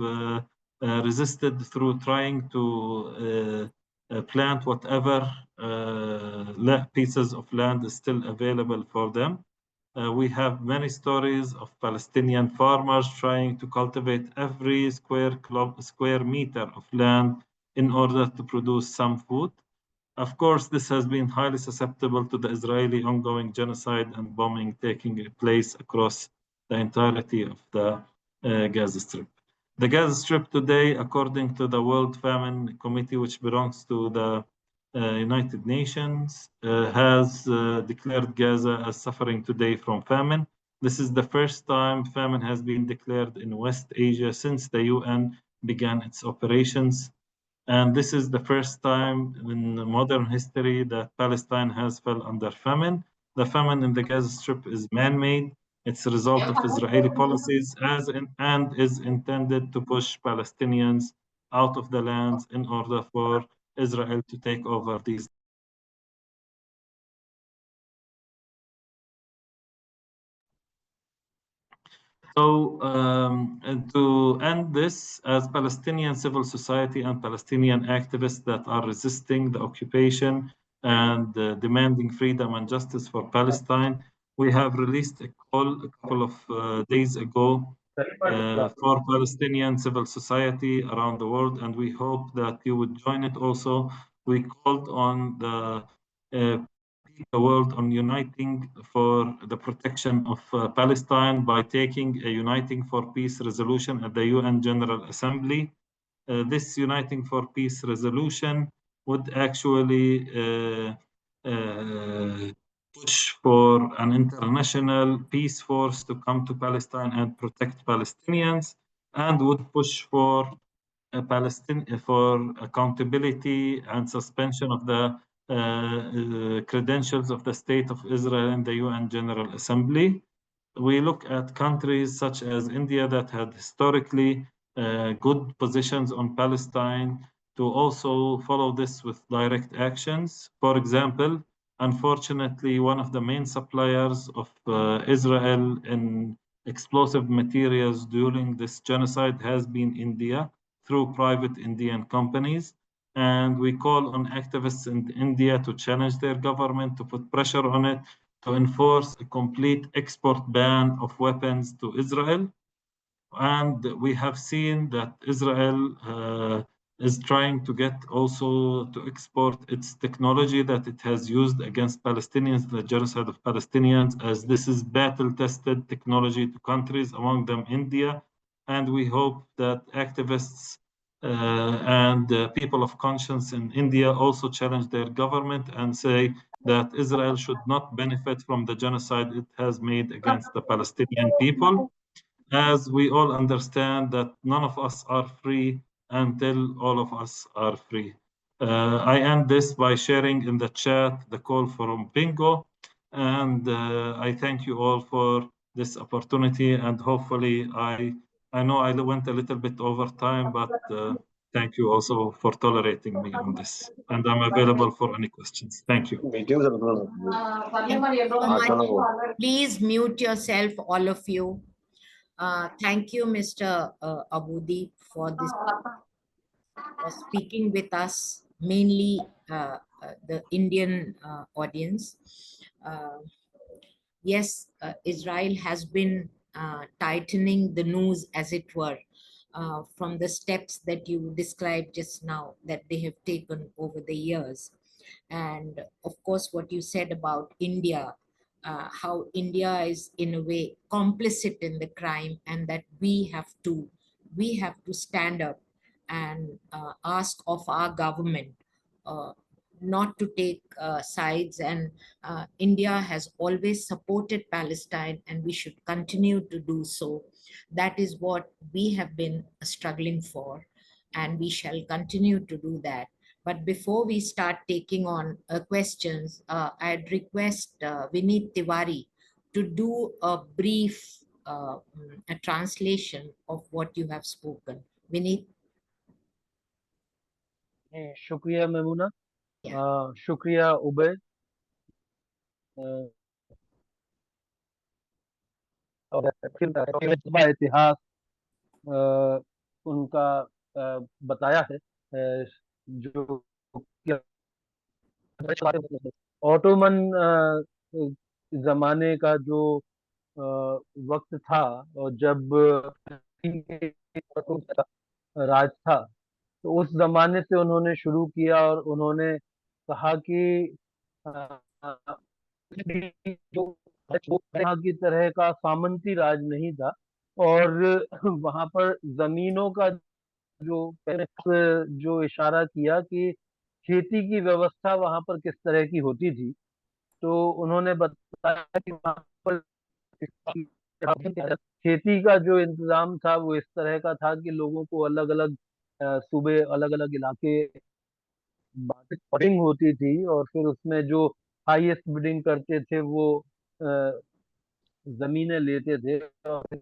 resisted through trying to plant whatever pieces of land is still available for them. We have many stories of Palestinian farmers trying to cultivate every square meter of land in order to produce some food. Of course, this has been highly susceptible to the Israeli ongoing genocide and bombing taking place across the entirety of the Gaza Strip. The Gaza Strip today, according to the World Famine Committee, which belongs to the United Nations, has declared Gaza as suffering today from famine. This is the first time famine has been declared in West Asia since the UN began its operations. And this is the first time in modern history that Palestine has fell under famine. The famine in the Gaza Strip is man-made. It's a result of Israeli policies and is intended to push Palestinians out of the lands in order for Israel to take over these. So to end this, as Palestinian civil society and Palestinian activists that are resisting the occupation and demanding freedom and justice for Palestine, we have released a call a couple of days ago for Palestinian civil society around the world, and we hope that you would join it also. We called on the world on uniting for the protection of Palestine by taking a Uniting for Peace resolution at the UN General Assembly. This Uniting for Peace resolution would actually push for an international peace force to come to Palestine and protect Palestinians, and would push for for accountability and suspension of the credentials of the State of Israel in the UN General Assembly. We look at countries such as India that had historically good positions on Palestine to also follow this with direct actions. For example, unfortunately, one of the main suppliers of Israel in explosive materials during this genocide has been India through private Indian companies. And we call on activists in India to challenge their government, to put pressure on it, to enforce a complete export ban of weapons to Israel. And we have seen that Israel is trying to get also to export its technology that it has used against Palestinians, the genocide of Palestinians, as this is battle-tested technology to countries, among them India. And we hope that activists and people of conscience in India also challenge their government and say that Israel should not benefit from the genocide it has made against the Palestinian people, as we all understand that none of us are free until all of us are free. I end this by sharing in the chat the call from PNGO, and I thank you all for this opportunity, and hopefully I know I went a little bit over time, but thank you also for tolerating me on this, and I'm available for any questions. Thank you.
Thank you so much. Please mute yourself, all of you. Thank you, Mr. Aboudi, for this, for speaking with us, mainly the Indian audience. Yes, Israel has been tightening the noose, as it were, from the steps that you described just now that they have taken over the years. And of course, what you said about India, how India is in a way complicit in the crime, and that we have to stand up and ask of our government uh, not to take sides. And India has always supported Palestine, and we should continue to do so. That is what we have been struggling for, and we shall continue to do that. But before we start taking on questions, I'd request Vineet Tiwari to do a brief a translation of what you have spoken. Vineet?
शुक्रिया Maimuna,
Yeah.
शुक्रिया ube, और फिर इतिहास उनका बताया है, जो Ottoman जमाने का जो वक्त था, और जब राज था, तो उस जमाने से उन्होंने शुरू किया, और उन्होंने कहा कि जो यहाँ की तरह का सामंती राज नहीं था, और वहां पर जमीनों का जो इशारा किया कि खेती की व्यवस्था वहां पर किस तरह की होती थी, तो उन्होंने बताया कि वहां पर खेती का जो इंतजाम था वो इस तरह का था कि लोगों को अलग अलग सूबे, अलग अलग इलाके बिडिंग होती थी, और फिर उसमें जो हाईएस्ट बिडिंग करते थे वो अ, जमीनें लेते थे, और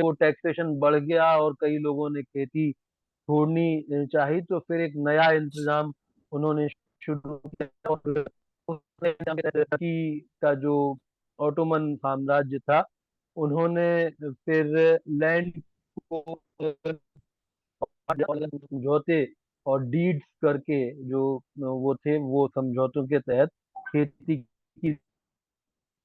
वो टैक्सेशन बढ़ गया और कई लोगों ने खेती छोड़नी चाहिए, तो फिर एक नया इंतजाम उन्होंने शुरू किया, और की का जो ऑटोमन साम्राज्य था, उन्होंने फिर लैंड को समझौते और डीड्स करके, जो वो थे, वो समझौतों के तहत खेती की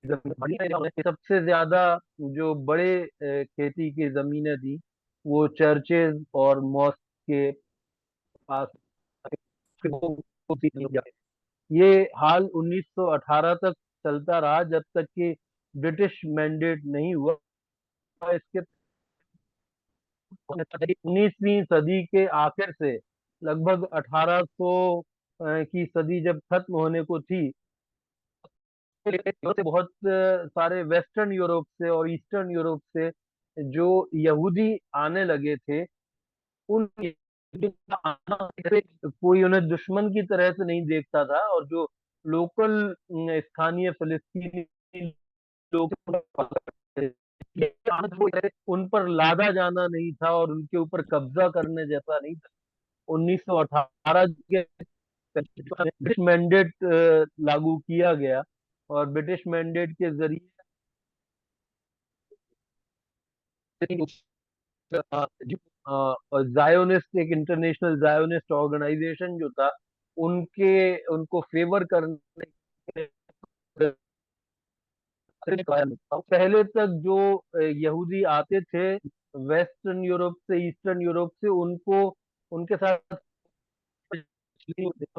सबसे ज्यादा जो बड़े खेती की जमीनें थी वो चर्चेज और मॉस्क के पास ये हाल 1918 तक चलता रहा, जब तक कि ब्रिटिश मैंडेट नहीं हुआ। इसके 19वीं सदी के आखिर से लगभग 1800 की सदी जब खत्म होने को थी, से बहुत सारे वेस्टर्न यूरोप से और ईस्टर्न यूरोप से जो यहूदी आने लगे थे, उन कोई उन्हें दुश्मन की तरह से नहीं देखता था, और जो लोकल स्थानीय फिलिस्तीनी लोग उन पर लादा जाना नहीं था, और उनके ऊपर कब्जा करने जैसा नहीं था। 1918 के ब्रिटिश मैंडेट लागू किया गया, और ब्रिटिश मैंडेट के जरिए जायोनिस्ट, एक इंटरनेशनल जायोनिस्ट ऑर्गेनाइजेशन जो था, उनको फेवर करने पहले तक जो यहूदी आते थे वेस्टर्न यूरोप से, ईस्टर्न यूरोप से, उनको उनके साथ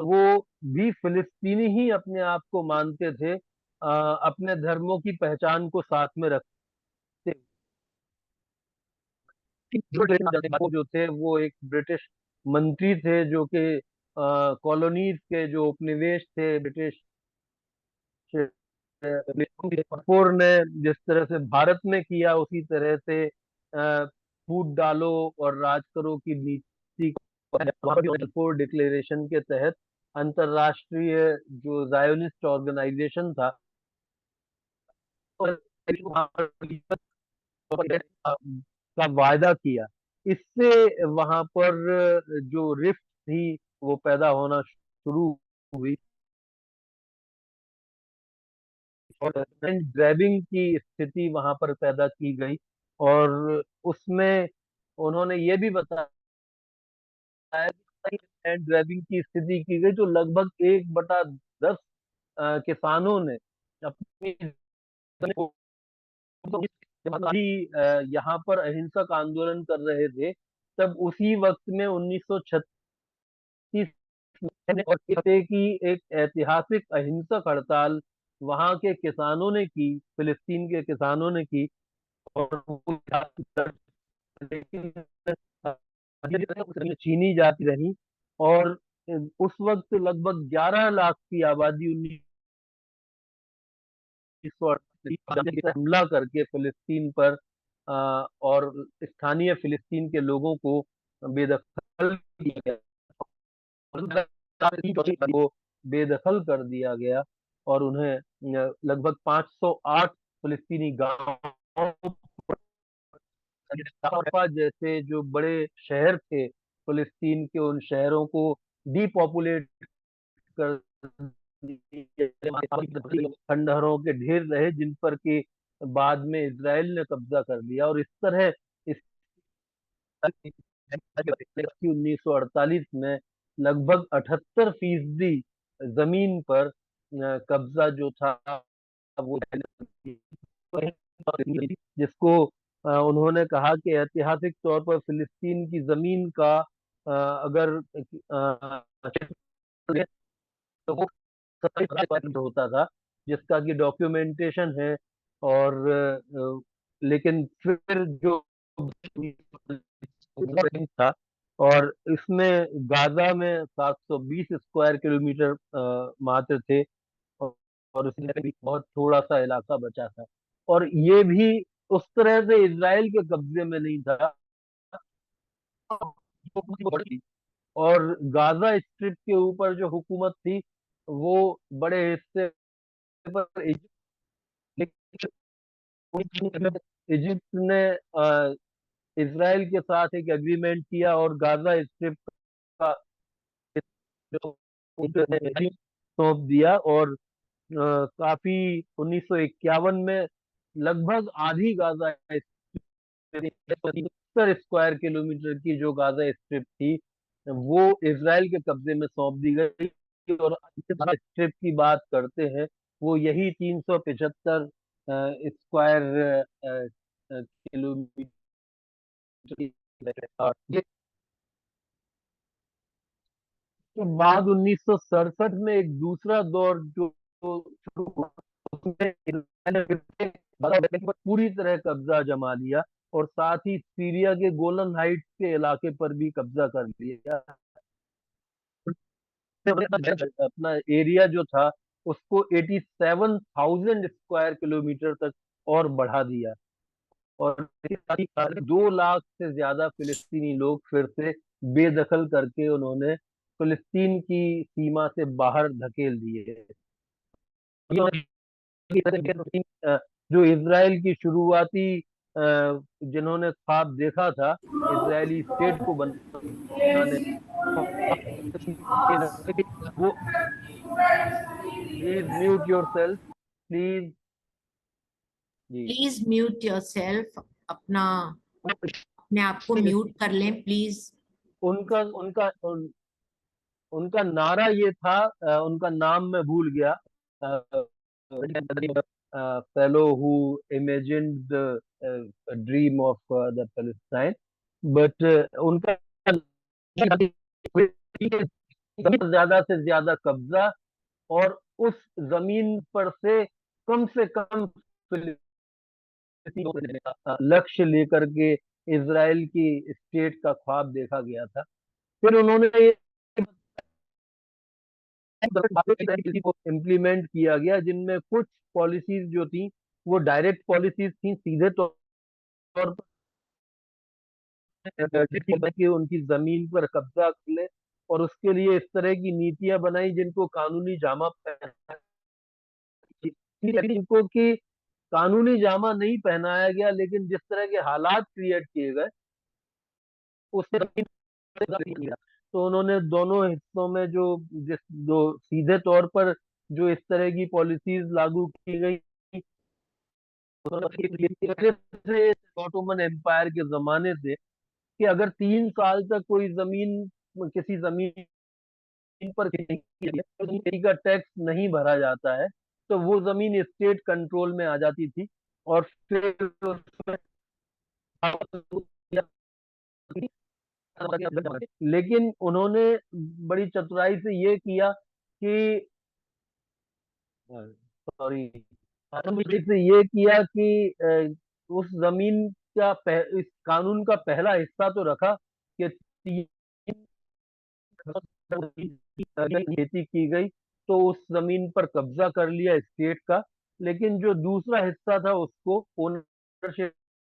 वो भी फिलिस्तीनी ही अपने आप को मानते थे, अपने धर्मों की पहचान को साथ में रखते। जो थे वो एक ब्रिटिश मंत्री थे, जो कि कॉलोनीज के जो उपनिवेश थे ब्रिटिश कपूर ने जिस तरह से भारत में किया, उसी तरह से फूट डालो और राज करो की नीति को डिक्लेरेशन के तहत अंतरराष्ट्रीय जो जायोनिस्ट ऑर्गेनाइजेशन था का वायदा किया। इससे वहां पर जो रिफ्ट थी वो पैदा होना शुरू हुई और ग्रैबिंग की स्थिति वहां पर पैदा की गई। और उसमें उन्होंने ये भी बताया कि लैंड ग्रैबिंग की स्थिति की गई, तो लगभग 1/10 किसानों ने अपनी जमीन को जब भी यहाँ पर अहिंसक आंदोलन कर रहे थे, तब उसी वक्त में 1936 में और कहते की एक ऐतिहासिक अहिंसक हड़ताल वहां के किसानों ने की, फिलिस्तीन के किसानों ने की। और वो लेकिन चीनी जाती रही। और उस वक्त लगभग 11 लाख की आबादी 1948 में हमला करके फिलिस्तीन पर और स्थानीय फिलिस्तीन के लोगों को बेदखल किया गया, को बेदखल कर दिया गया और उन्हें लगभग 508 फिलिस्तीनी गांव जैसे जो बड़े शहर थे फिलिस्तीन के, उन शहरों को डीपॉपुलेट कर खंडहरों के ढेर रहे, जिन पर के बाद में इसराइल ने कब्जा कर लिया। और इस तरह इस 1948 में लगभग 78% जमीन पर कब्जा जो था वो, जिसको उन्होंने कहा कि ऐतिहासिक तौर पर फिलिस्तीन की जमीन का अगर तो वो 27% होता था, जिसका कि डॉक्यूमेंटेशन है। और लेकिन फिर जो था, और इसमें गाजा में 720 स्क्वायर किलोमीटर मात्र थे, और उसमें भी बहुत थोड़ा सा इलाका बचा था। और ये भी उस तरह से इसराइल के कब्जे में नहीं था। और गाजा स्ट्रिप के ऊपर जो हुकूमत थी वो बड़े हिस्से पर इजिप्ट ने इसराइल के साथ एक एग्रीमेंट किया और गाजा स्ट्रिप का सौंप दिया। और काफी 1951 में लगभग आधी गाजा 70 स्क्वायर किलोमीटर की जो गाजा स्ट्रिप थी वो इसराइल के कब्जे में सौंप दी गई। और स्ट्रिप की बात करते हैं, वो यही 375 स्क्वायर किलोमीटर के बाद 1967 में एक दूसरा दौर जो शुरू हुआ, उसमें इसराइल ने पूरी तरह कब्जा जमा लिया और साथ ही सीरिया के गोलन हाइट्स के इलाके पर भी कब्जा कर लिया। अपना एरिया जो था उसको 87,000 स्क्वायर किलोमीटर तक और बढ़ा दिया। और 2 लाख से ज्यादा फिलिस्तीनी लोग फिर से बेदखल करके उन्होंने फिलिस्तीन की सीमा से बाहर धकेल दिए। जो इसराइल की शुरुआती जिन्होंने ख्वाब देखा था इजरायली स्टेट को बनाने, वो please mute yourself please जी।
प्लीज म्यूट योरसेल्फ, अपने आप को म्यूट कर लें प्लीज।
उनका उनका उनका नारा ये था, उनका नाम मैं भूल गया, fellow who imagined the dream of the Palestine, but उनका ज्यादा से ज्यादा कब्जा और उस जमीन पर से कम लक्ष्य लेकर के इसराइल की स्टेट का ख्वाब देखा गया था। फिर उन्होंने को इम्प्लीमेंट किया गया, जिनमें कुछ पॉलिसीज जो थी वो डायरेक्ट पॉलिसीज थी, सीधे तौर पर कि उनकी जमीन पर कब्जा कर ले, और उसके लिए इस तरह की नीतियां बनाई जिनको कानूनी जामा पहनाया, जिनको कि कानूनी जामा नहीं पहनाया गया, लेकिन जिस तरह के हालात क्रिएट किए गए उससे तो उन्होंने दोनों हिस्सों में जो सीधे तौर पर जो इस तरह की पॉलिसीज लागू की गई, ऑटोमन एम्पायर के जमाने से, कि अगर 3 साल तक कोई जमीन किसी जमीन पर खेती का टैक्स नहीं भरा जाता है तो वो जमीन स्टेट कंट्रोल में आ जाती थी, और फिर उसमें लेकिन उन्होंने बड़ी चतुराई से ये किया कि सॉरी से ये किया कि उस जमीन इस कानून का पहला हिस्सा तो रखा कि खेती की गई तो उस जमीन पर कब्जा कर लिया स्टेट का, लेकिन जो दूसरा हिस्सा था उसको ओनरशिप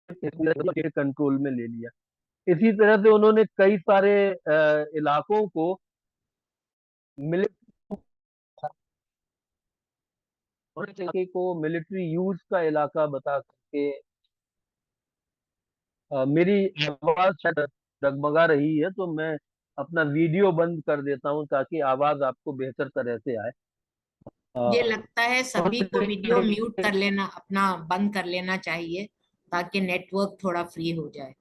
के कंट्रोल में ले लिया। इसी तरह से उन्होंने कई सारे इलाकों को मिलिट्री यूज का इलाका बता करके, मेरी आवाज शायद डगमगा रही है, तो मैं अपना वीडियो बंद कर देता हूँ ताकि आवाज आपको बेहतर तरह से आए।
ये
अ,
लगता है सभी को वीडियो म्यूट कर लेना, अपना बंद कर लेना चाहिए ताकि नेटवर्क थोड़ा फ्री हो जाए।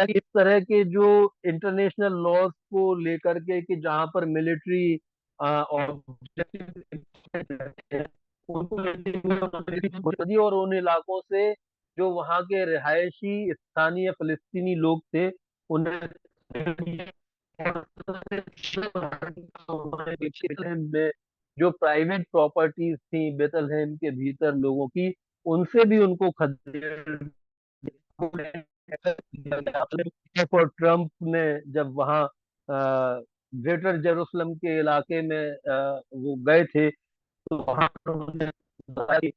इस तरह के जो इंटरनेशनल लॉज को लेकर के कि जहां पर मिलिट्री उनको दी, और उन इलाकों से जो वहां के रिहायशी स्थानीय फलस्तीनी लोग थे उन्हें में जो प्राइवेट प्रॉपर्टीज थी बेथलहेम के भीतर लोगों की, उनसे भी उनको खदेड़ और ट्रम्प ने जब वहाँ ग्रेटर जेरूसलम के इलाके में वो गए थे, तो वहाँ पर उन्होंने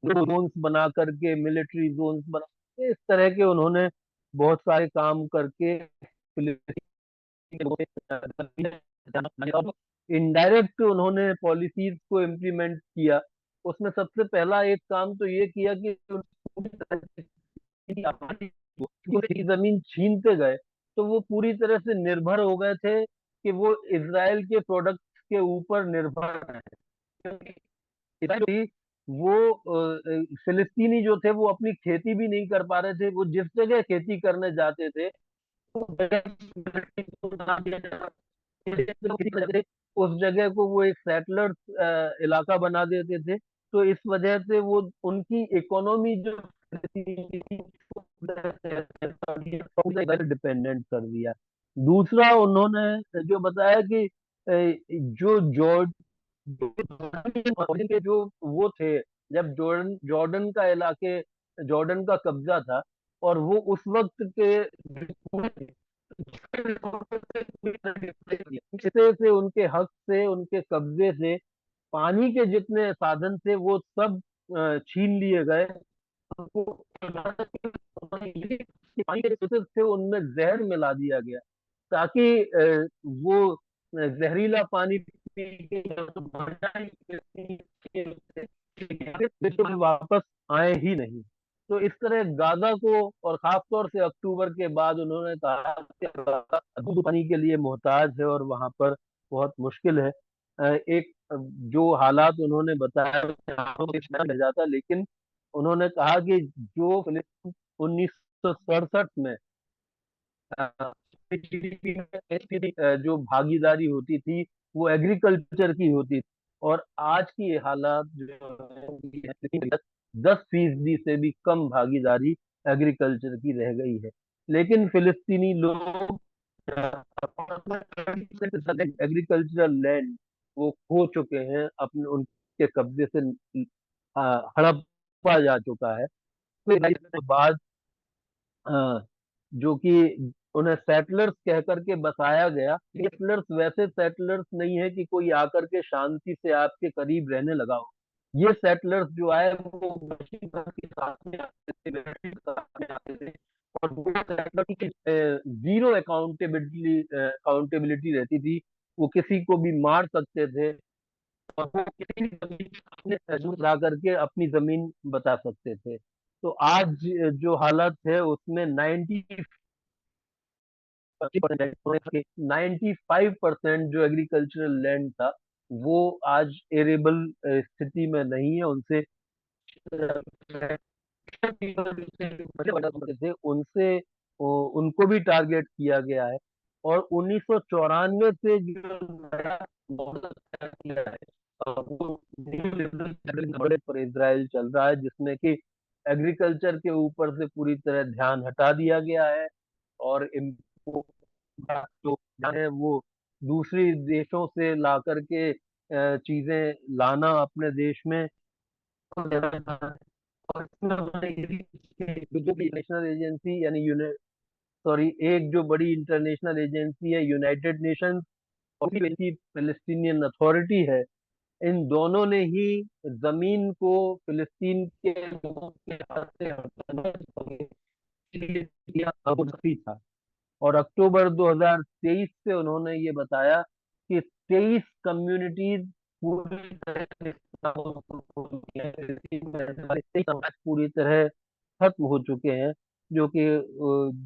जोन्स बना करके, मिलिट्री जोन्स बना के, इस तरह के उन्होंने बहुत सारे काम करके इनडायरेक्ट उन्होंने पॉलिसीज को इम्प्लीमेंट किया। उसमें सबसे पहला एक काम तो ये किया कि उनकी जमीन छीनते गए तो वो पूरी तरह से निर्भर हो गए थे कि वो इसराइल के प्रोडक्ट के ऊपर निर्भर है, क्योंकि इसराइल वो फिलिस्तीनी जो थे वो अपनी खेती भी नहीं कर पा रहे थे। वो जिस जगह खेती करने जाते थे उस जगह को वो एक सेटलर इलाका बना देते थे। तो इस वजह से वो उनकी इकोनॉमी जो डिपेंडेंट कर दिया। दूसरा उन्होंने जो बताया कि जो जॉर्ज के जो वो थे, जब जॉर्डन जॉर्डन का इलाके जॉर्डन का कब्जा था, और वो उस वक्त के इससे से उनके हक से, उनके कब्जे से पानी के जितने साधन थे वो सब छीन लिए गए। वो पानी के रिसोर्सेज थे उनमें जहर मिला दिया गया ताकि वो जहरीला पानी पी के वापस आए ही नहीं। तो इस तरह गाजा को, और खासतौर से अक्टूबर के बाद, उन्होंने कहा कि दूध पानी के लिए मोहताज है और वहां पर बहुत मुश्किल है। एक जो हालात उन्होंने बताया रह जाता, लेकिन उन्होंने कहा कि जो फिलिस्तीन 1967 में GDP में जो भागीदारी होती थी वो एग्रीकल्चर की होती थी, और आज की ये हालात जो है 10% से भी कम भागीदारी एग्रीकल्चर की रह गई है। लेकिन फिलिस्तीनी लोग एग्रीकल्चरल लैंड वो खो चुके हैं, अपने उनके कब्जे से हड़पा जा चुका है। फिर बाद जो कि उन्हें सेटलर्स कह करके बसाया गया। सेटलर्स वैसे सेटलर्स नहीं है कि कोई आकर के शांति से आपके करीब रहने लगा हो। ये सेटलर्स जो आए वो मशीन गन के साथ में आते थे, बैटरी के साथ में आते थे, और वो सेटलर की जीरो अकाउंटेबिलिटी रहती थी। वो किसी को भी मार सकते थे, और वो किसी भी जमीन अपने दूर ला करके अपनी जमीन बता सकते थे। तो आज जो हालत है उसमें 95% जो एग्रीकल्चरल लैंड था वो आज एरेबल स्थिति में नहीं है। उनसे थे उनसे उनको भी टारगेट किया गया है। और 1994 से जो नया मॉडल तैयार किया है, वो न्यू लिबरल मॉडल पर इसराइल चल रहा है, जिसमें कि एग्रीकल्चर के ऊपर से पूरी तरह ध्यान हटा दिया गया है, और जो है वो दूसरी देशों से ला करके चीजें लाना अपने देश में। और इसमें उन्होंने ये भी जो भी नेशनल एजेंसी यानी सॉरी एक जो बड़ी इंटरनेशनल एजेंसी है यूनाइटेड नेशंस, और फिलिस्तीनियन अथॉरिटी है, इन दोनों ने ही जमीन को फिलिस्तीन के लोगों के हाथ से हटाने के लिए था। और अक्टूबर 2023 से उन्होंने ये बताया कि 23 कम्युनिटीज पूरी तरह से समाज पूरी तरह खत्म हो चुके हैं, जो कि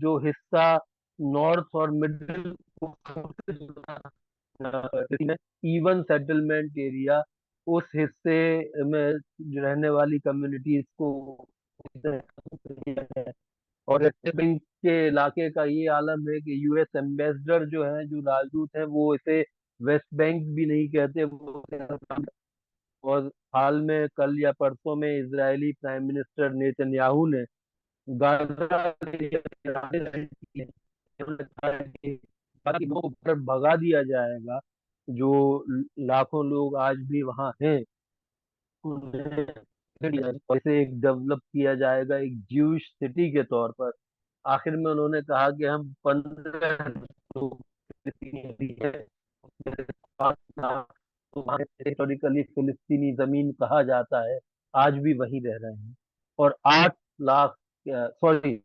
जो हिस्सा नॉर्थ और मिडिल इवन सेटलमेंट एरिया, उस हिस्से में जो रहने वाली कम्युनिटीज को और वेस्ट बैंक के इलाके का ये आलम है कि यूएस एम्बेसडर जो है, जो राजदूत है, वो इसे वेस्ट बैंक भी नहीं कहते, वो और हाल में कल या परसों में इजरायली प्राइम मिनिस्टर नेतन्याहू ने गाजा लोगों को घर भगा दिया जाएगा, जो लाखों लोग आज भी वहां हैं, उन्हें इसे एक डेवलप किया जाएगा एक ज्यूइश सिटी के तौर पर। आखिर में उन्होंने कहा कि हम 15 लोग हिस्टोरिकली फिलिस्तीनी जमीन कहा जाता है, आज भी वहीं रह रहे हैं। और 8 लाख सॉरी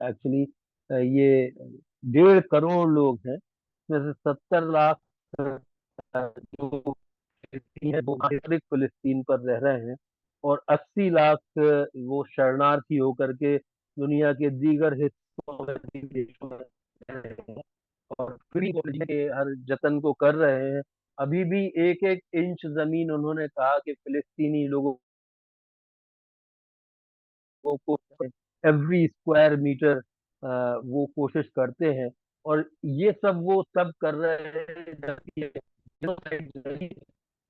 एक्चुअली ये 1.5 करोड़ लोग हैं, इसमें से 70 लाख जो है वो आंतरिक फिलिस्तीन पर रह रहे हैं, और 80 लाख वो शरणार्थी होकर के दुनिया के दीगर हिस्सों में देशों में रह रहे हैं, और फ्री के हर जतन को कर रहे हैं। अभी भी एक एक इंच जमीन उन्होंने कहा कि फिलिस्तीनी लोगों को एवरी स्क्वायर मीटर वो कोशिश करते हैं। और ये सब वो सब कर रहे हैं जबकि genocide नहीं,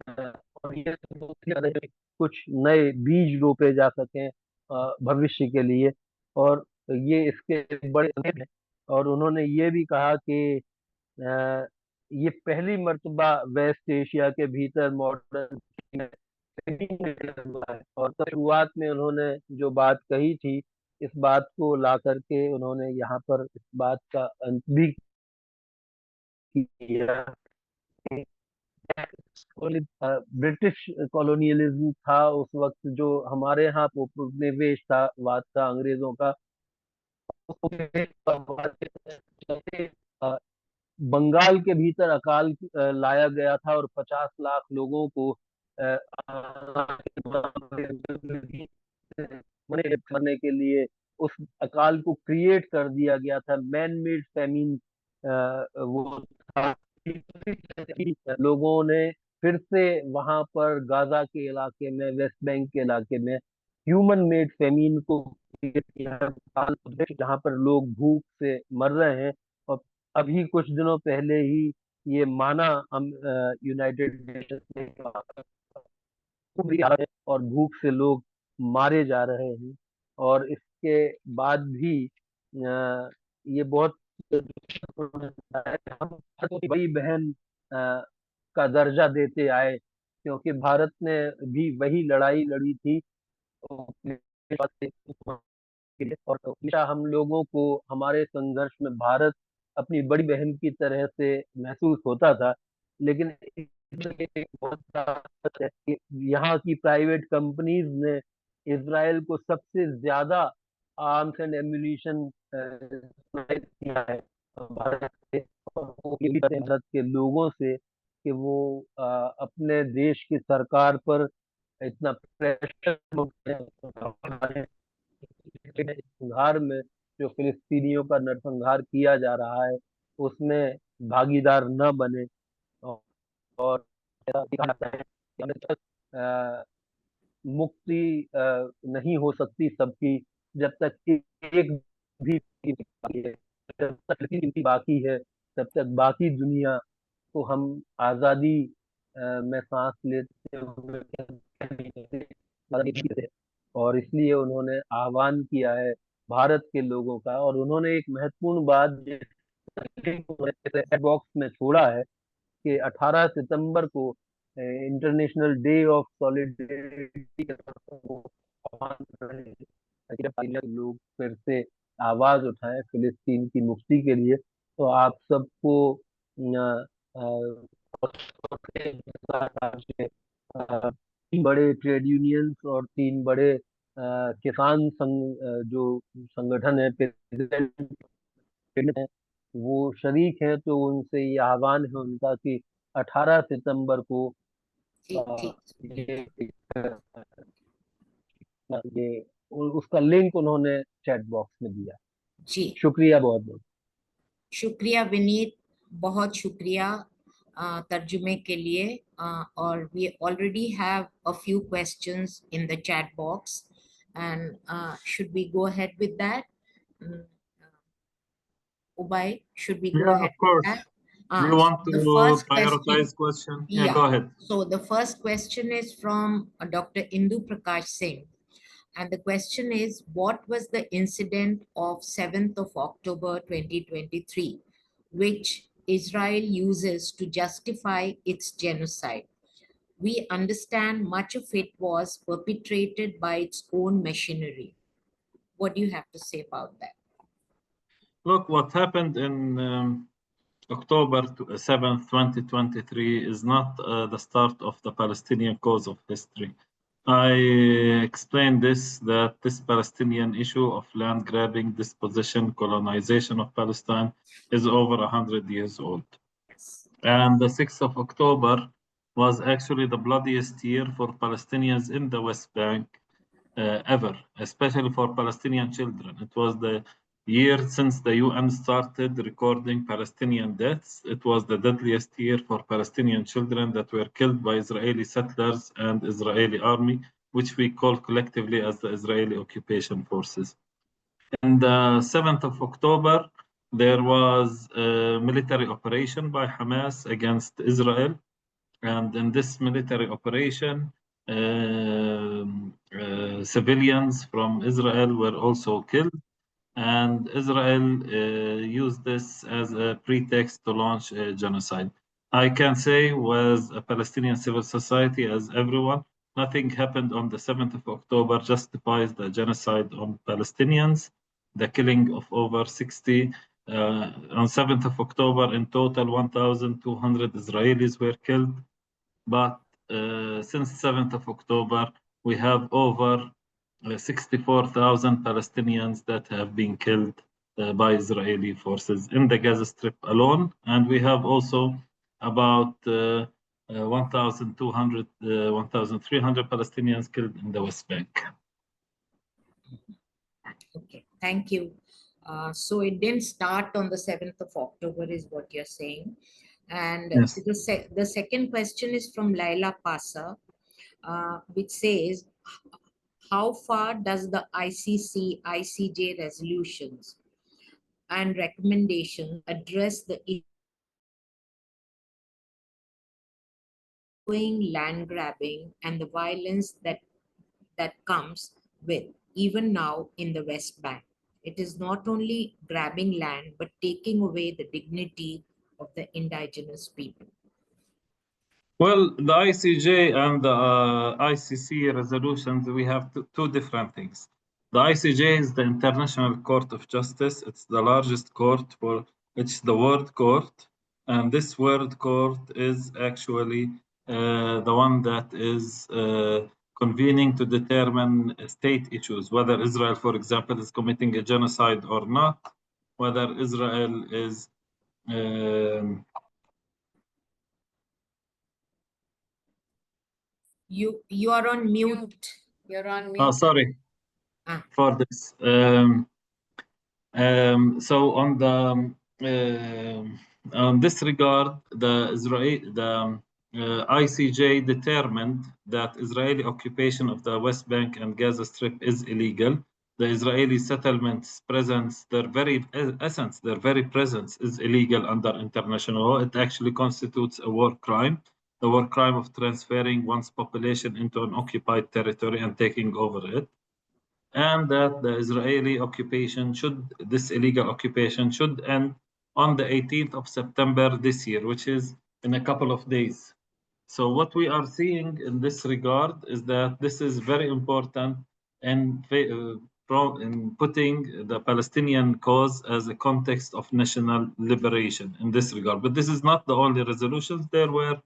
और ये सब वो इसलिए कर रहे हैं कि कुछ नए बीज रोपे जा सकें भविष्य के लिए। और ये इसके बड़े हैं। और उन्होंने ये भी कहा कि अ, ये पहली मर्तबा वेस्ट एशिया के भीतर मॉडर्न हुआ है। और तब शुरुआत में उन्होंने जो बात कही थी, इस बात को ला करके उन्होंने यहाँ पर इस बात का अंत भी किया। ब्रिटिश कॉलोनियलिज्म था उस वक्त, जो हमारे यहाँ उपनिवेश था, वाद था अंग्रेजों का। बंगाल के भीतर अकाल लाया गया था, और 50 लाख लोगों को करने के लिए उस अकाल को क्रिएट कर दिया गया था। मैन मेड फेमिन वो था। लोगों ने फिर से वहां पर गाजा के इलाके में, वेस्ट बैंक के इलाके में ह्यूमन मेड फेमिन को create किया है, जहाँ पर लोग भूख से मर रहे हैं। और अभी कुछ दिनों पहले ही ये माना हम यूनाइटेड नेशंस ने और भूख से लोग मारे जा रहे हैं। और इसके बाद भी ये बहुत हम भाई बहन का दर्जा देते आए, क्योंकि भारत ने भी वही लड़ाई लड़ी थी और हमेशा हम लोगों को हमारे संघर्ष में भारत अपनी बड़ी बहन की तरह से महसूस होता था, लेकिन एक बहुत बड़ा सच है कि यहाँ की प्राइवेट कंपनीज ने इसराइल को सबसे ज्यादा आर्म्स एंड एम्यूनिशन सप्लाई किया है भारत से। और वो ये भी कहते हैं भारत के लोगों से कि वो अपने देश की सरकार पर इतना प्रेशर संहार में जो फिलिस्तीनियों का नरसंहार किया जा रहा है उसमें भागीदार न बने। और ऐसा भी कहा जाता है कि अमेरिका मुक्ति नहीं हो सकती सबकी जब तक एक भी बाकी है। जब तक गिनती बाकी है तब तक बाकी दुनिया को हम आजादी में सांस लेते हुए कह नहीं सकते, आजादी नहीं देते। और इसलिए उन्होंने आह्वान किया है भारत के लोगों का। और उन्होंने एक महत्वपूर्ण बात चैट बॉक्स में छोड़ा है कि 18 सितंबर को इंटरनेशनल डे ऑफ सॉलिडेरिटी को आह्वान कर रहे हैं ताकि जब पाकिस्तान के लोग फिर से आवाज उठाएं फिलिस्तीन की मुक्ति के लिए। तो आप सबको तीन बड़े ट्रेड यूनियंस और तीन बड़े किसान जो संगठन है है वो शरीक हैं, तो उनसे ये आह्वान है उनका कि 18 सितंबर को
ठीक
अ,
ठीक।
ये ये उसका लिंक उन्होंने चैट बॉक्स में दिया।
जी,
शुक्रिया बहुत बहुत।
शुक्रिया विनीत, बहुत शुक्रिया तर्जुमे के लिए। और we already have a few questions in the chat box and should we go ahead with that? Ubai, should we go
Yeah, of
ahead with
course.
that?
Do you want
The
to
first question,
prioritize question? Yeah,
yeah.
go ahead.
So the first question is from Dr. Indu Prakash Singh. And the question is, what was the incident of 7th of October 2023, which Israel uses to justify its genocide? We understand much of it was perpetrated by its own machinery. What do you have to say about that?
Look, what happened in October 7th, 2023 is not the start of the Palestinian cause of history. I explained this, that this Palestinian issue of land grabbing, dispossession, colonization of Palestine is over 100 years old. And the 6th of October was actually the bloodiest year for Palestinians in the West Bank ever, especially for Palestinian children. It was the year since the UN started recording Palestinian deaths. It was the deadliest year for Palestinian children that were killed by Israeli settlers and Israeli army, which we call collectively as the Israeli occupation forces. On the 7th of October, there was a military operation by Hamas against Israel. And in this military operation, civilians from Israel were also killed. And Israel used this as a pretext to launch a genocide. I can say, was a Palestinian civil society, as everyone, nothing happened on the 7th of October justifies the genocide on Palestinians, the killing of over 60. On 7th of October, in total, 1,200 Israelis were killed. But since 7th of October, we have over 64,000 Palestinians that have been killed by Israeli forces in the Gaza Strip alone. And we have also about 1,200, 1,300 Palestinians killed in the West Bank.
Okay, thank you. So it didn't start on the 7th of October is what you're saying. And
Yes.
the second question is from Laila Pasa, which says, how far does the ICC, ICJ resolutions and recommendations address the land grabbing and the violence that comes with, even now in the West Bank? It is not only grabbing land, but taking away the dignity of the indigenous people.
Well, the ICJ and the ICC resolutions, we have two different things. The ICJ is the International Court of Justice. It's the largest court it's the world court. And this world court is actually the one that is convening to determine state issues, whether Israel, for example, is committing a genocide or not, whether Israel is
You are on mute.
You're on
oh,
mute.
sorry
Ah.
for this. So on this regard, the ICJ determined that Israeli occupation of the West Bank and Gaza Strip is illegal. The Israeli settlements' presence, their very essence, their very presence is illegal under international law. It actually constitutes a war crime, the war crime of transferring one's population into an occupied territory and taking over it. And that the Israeli occupation this illegal occupation should end on the 18th of September this year, which is in a couple of days. So what we are seeing in this regard is that this is very important in putting the Palestinian cause as a context of national liberation in this regard. But this is not the only resolutions. There were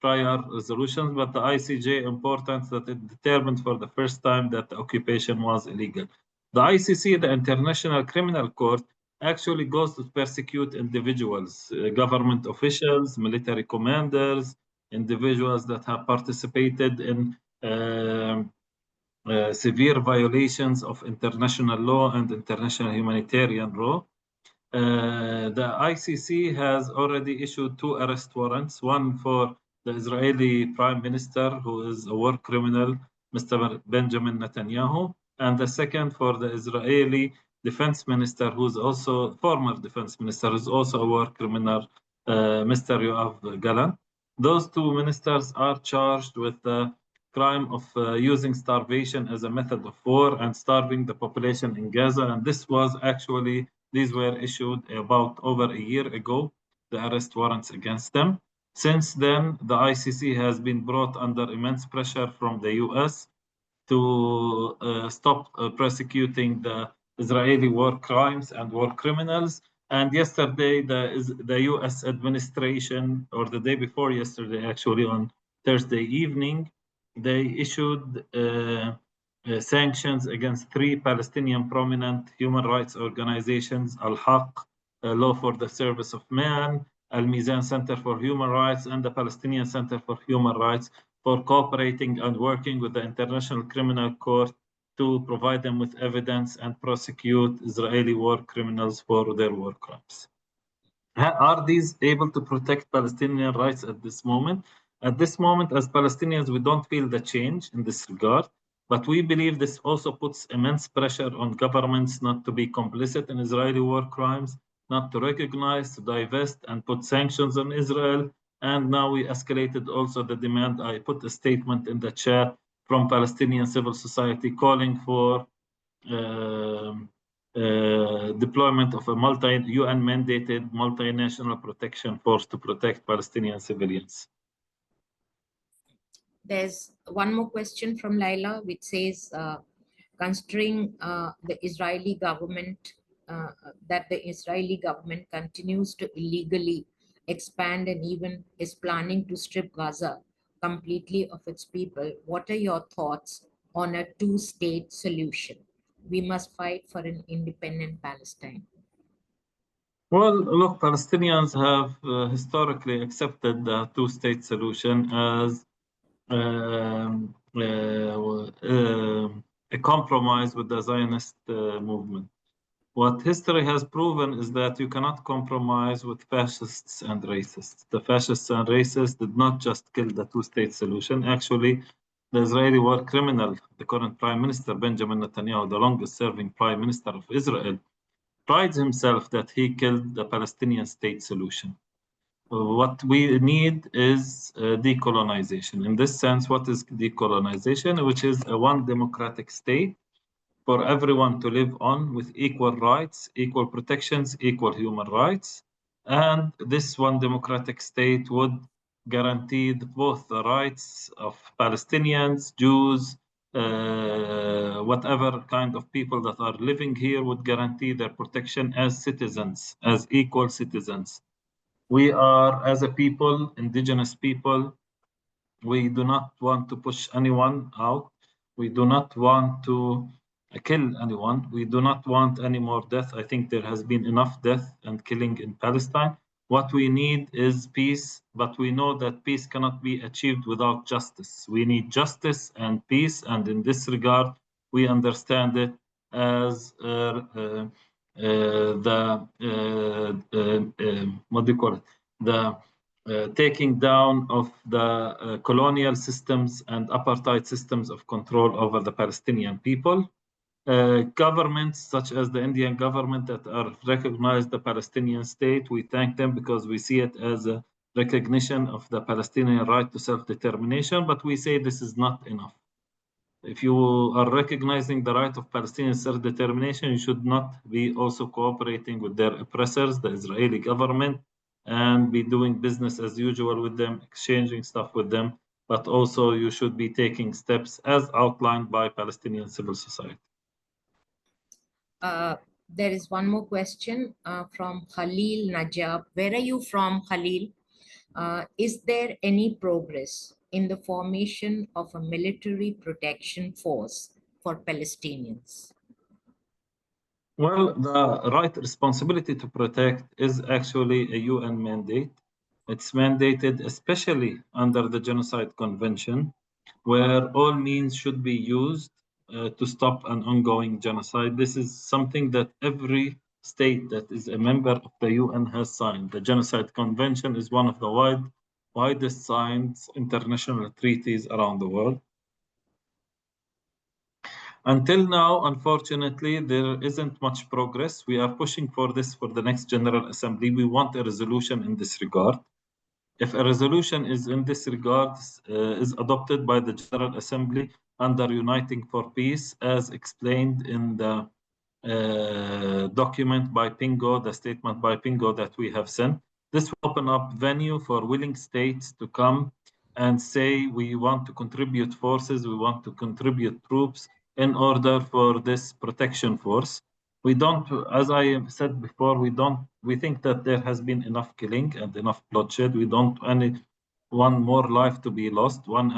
prior resolutions, but the ICJ important that it determined for the first time that the occupation was illegal. The ICC, the International Criminal Court, actually goes to persecute individuals, government officials, military commanders, individuals that have participated in severe violations of international law and international humanitarian law. The ICC has already issued 2 arrest warrants, one for the Israeli Prime Minister, who is a war criminal, Mr. Benjamin Netanyahu, and the second for the Israeli Defense Minister, who's also former Defense Minister, who's also a war criminal, Mr. Yoav Gallant. Those 2 ministers are charged with the crime of using starvation as a method of war and starving the population in Gaza. And this was actually, these were issued about over a year ago, the arrest warrants against them. Since then, the ICC has been brought under immense pressure from the US to stop prosecuting the Israeli war crimes and war criminals. And yesterday, the US administration, or the day before yesterday, actually on Thursday evening, they issued sanctions against 3 Palestinian prominent human rights organizations, Al-Haq, Law for the Service of Man, Al-Bisan Center for Human Rights, and the Palestinian Center for Human Rights, for cooperating and working with the International Criminal Court to provide them with evidence and prosecute Israeli war criminals for their war crimes. Are these able to protect Palestinian rights at this moment? At this moment, as Palestinians, we don't feel the change in this regard, but we believe this also puts immense pressure on governments not to be complicit in Israeli war crimes, not to recognize, to divest, and put sanctions on Israel. And now we escalated also the demand. I put a statement in the chat from Palestinian civil society calling for deployment of a UN mandated multinational protection force to protect Palestinian civilians.
There's one more question from Laila, which says, considering the Israeli government, that the Israeli government continues to illegally expand and even is planning to strip Gaza completely of its people, what are your thoughts on a 2-state solution? We must fight for an independent Palestine.
Well, look, Palestinians have historically accepted the 2-state solution as a compromise with the Zionist movement. What history has proven is that you cannot compromise with fascists and racists. The fascists and racists did not just kill the 2-state solution. Actually, the Israeli war criminal, the current Prime Minister Benjamin Netanyahu, the longest-serving Prime Minister of Israel, prides himself that he killed the Palestinian state solution. What we need is decolonization. In this sense, what is decolonization? Which is a one democratic state for everyone to live on with equal rights, equal protections, equal human rights. And this one democratic state would guarantee both the rights of Palestinians, Jews, whatever kind of people that are living here would guarantee their protection as citizens, as equal citizens. We are, as a people, indigenous people, we do not want to push anyone out. We do not want to kill anyone. We do not want any more death. I think there has been enough death and killing in Palestine. What we need is peace, but we know that peace cannot be achieved without justice. We need justice and peace, and in this regard, we understand it as what do you call it? The taking down of the colonial systems and apartheid systems of control over the Palestinian people. Governments such as the Indian government that are recognized the Palestinian state, we thank them because we see it as a recognition of the Palestinian right to self-determination, but we say this is not enough. If you are recognizing the right of Palestinian self-determination, you should not be also cooperating with their oppressors, the Israeli government, and be doing business as usual with them, exchanging stuff with them, but also you should be taking steps as outlined by Palestinian civil society.
There is one more question from Khalil Najab. Where are you from, Khalil? Is there any progress in the formation of a military protection force for Palestinians?
Well, the right responsibility to protect is actually a UN mandate. It's mandated especially under the Genocide Convention, where all means should be used to stop an ongoing genocide. This is something that every state that is a member of the UN has signed. The Genocide Convention is one of the widest signed international treaties around the world. Until now, unfortunately, there isn't much progress. We are pushing for this for the next General Assembly. We want a resolution in this regard. If a resolution is in this regard, is adopted by the General Assembly under Uniting for Peace, as explained in the document by PNGO, the statement by PNGO that we have sent, this will open up venue for willing states to come and say, we want to contribute forces, we want to contribute troops in order for this protection force. We don't, as I said before, we think that there has been enough killing and enough bloodshed. We don't one more life to be lost, one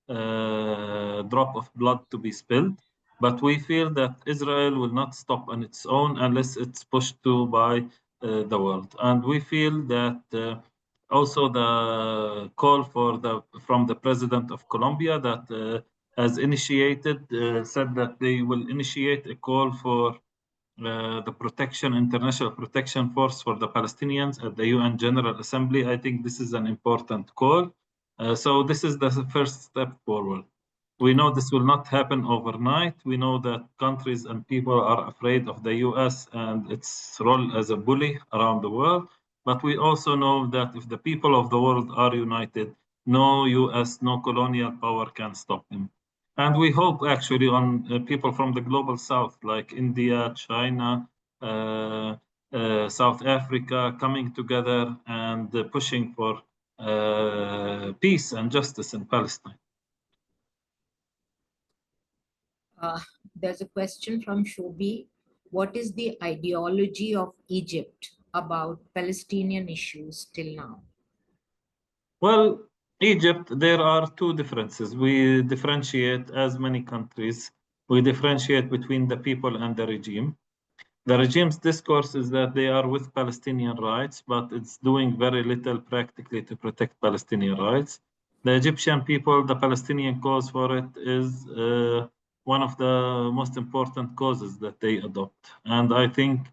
drop of blood to be spilled. But we feel that Israel will not stop on its own unless it's pushed to by the world. And we feel that also the call from the president of Colombia that has initiated, said that they will initiate a call for the international protection force for the Palestinians at the UN General Assembly. I think this is an important call. So this is the first step forward. We know this will not happen overnight. We know that countries and people are afraid of the US and its role as a bully around the world. But we also know that if the people of the world are united, no US, no colonial power can stop them. And we hope actually on people from the global south, like India, China, South Africa, coming together and pushing for peace and justice in Palestine.
There's a question from Shobi. What is the ideology of Egypt about Palestinian issues till now?
Well, Egypt, there are two differences. We differentiate, as many countries, we differentiate between the people and the regime. The regime's discourse is that they are with Palestinian rights, but it's doing very little practically to protect Palestinian rights. The Egyptian people, the Palestinian cause for it is one of the most important causes that they adopt. And I think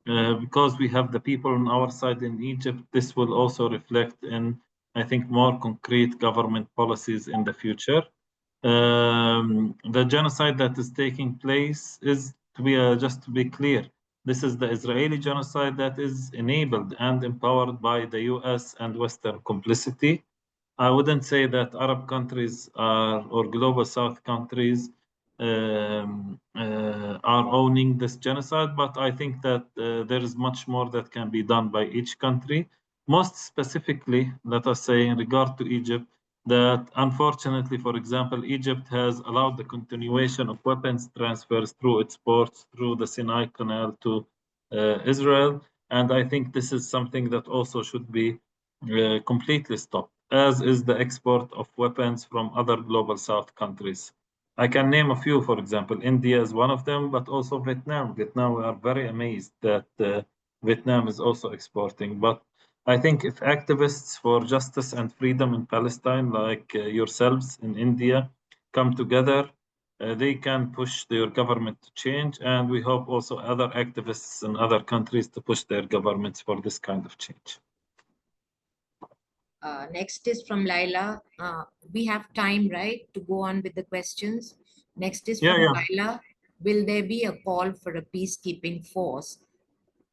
because we have the people on our side in Egypt, this will also reflect in, I think, more concrete government policies in the future. The genocide that is taking place is, just to be clear, this is the Israeli genocide that is enabled and empowered by the US and Western complicity. I wouldn't say that Arab countries or global South countries are owning this genocide, but I think that there is much more that can be done by each country. Most specifically, let us say, in regard to Egypt, that unfortunately, for example, Egypt has allowed the continuation of weapons transfers through its ports, through the Sinai Canal to Israel. And I think this is something that also should be completely stopped, as is the export of weapons from other global south countries. I can name a few, for example, India is one of them, but also Vietnam. Vietnam, we are very amazed that Vietnam is also exporting. But I think if activists for justice and freedom in Palestine, like yourselves in India, come together, they can push their government to change. And we hope also other activists in other countries to push their governments for this kind of change.
Next is from Laila. We have time, right, to go on with the questions. Next is from Laila. Will there be a call for a peacekeeping force,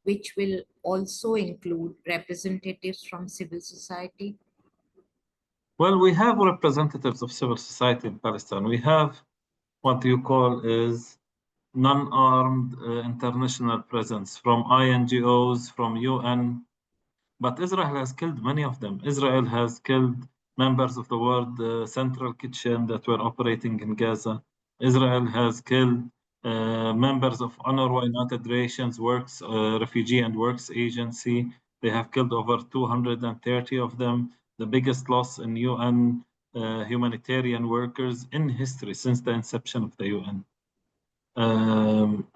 which will also include representatives from civil society?
Well, we have representatives of civil society in Palestine. We have what you call is non-armed international presence from INGOs, from UN. But Israel has killed many of them. Israel has killed members of the World Central Kitchen that were operating in Gaza. Israel has killed members of UNRWA, United Nations Works Refugee and Works Agency. They have killed over 230 of them, the biggest loss in UN humanitarian workers in history since the inception of the UN.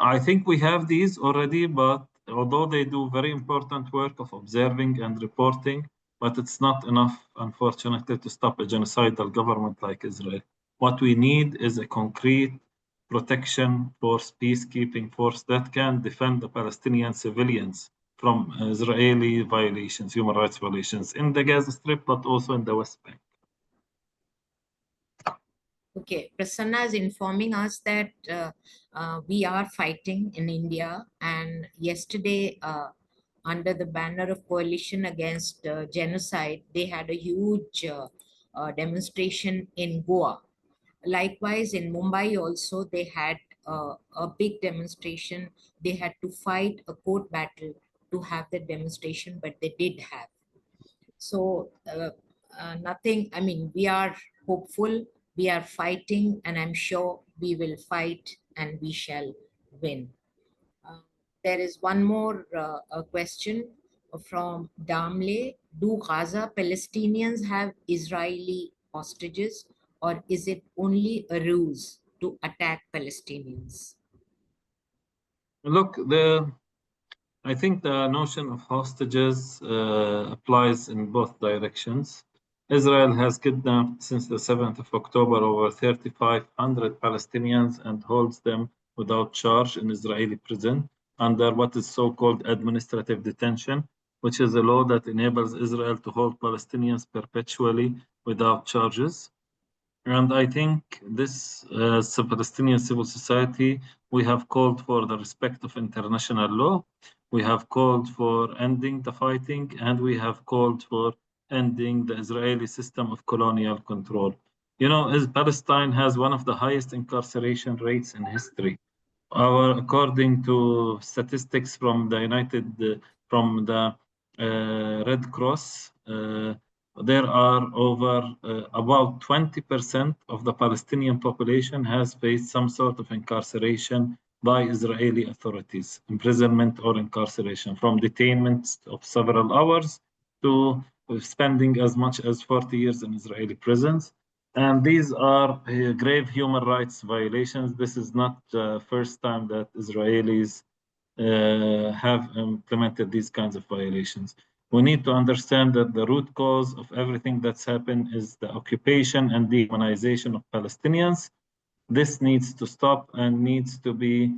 I think we have these already, but although they do very important work of observing and reporting, but it's not enough, unfortunately, to stop a genocidal government like Israel. What we need is a concrete protection force, peacekeeping force that can defend the Palestinian civilians from Israeli violations, human rights violations in the Gaza Strip, but also in the West Bank.
Okay, Prasanna is informing us that we are fighting in India, and yesterday, under the banner of Coalition Against Genocide, they had a huge demonstration in Goa. Likewise, in Mumbai also, they had a big demonstration. They had to fight a court battle to have the demonstration, but they did have. So nothing, I mean, we are hopeful, we are fighting, and I'm sure we will fight and we shall win. There is one more a question from Damle. Do Gaza Palestinians have Israeli hostages, or is it only a ruse to attack Palestinians?
Look, I think the notion of hostages applies in both directions. Israel has kidnapped since the 7th of October over 3,500 Palestinians and holds them without charge in Israeli prison under what is so-called administrative detention, which is a law that enables Israel to hold Palestinians perpetually without charges. And I think this Palestinian civil society, we have called for the respect of international law. We have called for ending the fighting, and we have called for ending the Israeli system of colonial control. You know, Palestine has one of the highest incarceration rates in history. According to statistics from the Red Cross, there are over about 20% of the Palestinian population has faced some sort of incarceration by Israeli authorities, imprisonment or incarceration, from detainment of several hours to spending as much as 40 years in Israeli prisons. And these are grave human rights violations. This is not the first time that Israelis have implemented these kinds of violations. We need to understand that the root cause of everything that's happened is the occupation and dehumanization of Palestinians. This needs to stop and needs to be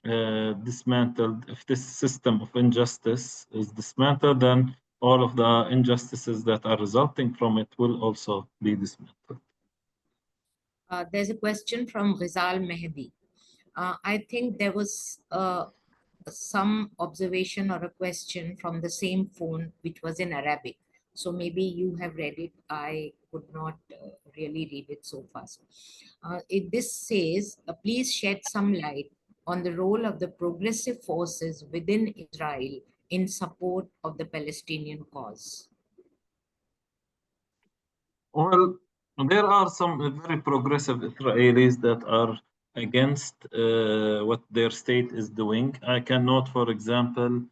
dismantled. If this system of injustice is dismantled, then all of the injustices that are resulting from it will also be dismantled.
There's a question from Rizal Mehdi. I think there was some observation or a question from the same phone which was in Arabic. So maybe you have read it. I could not really read it so fast. This says, please shed some light on the role of the progressive forces within Israel in support of the Palestinian cause.
Well, There are some very progressive Israelis that are against what their state is doing. I can note, for example,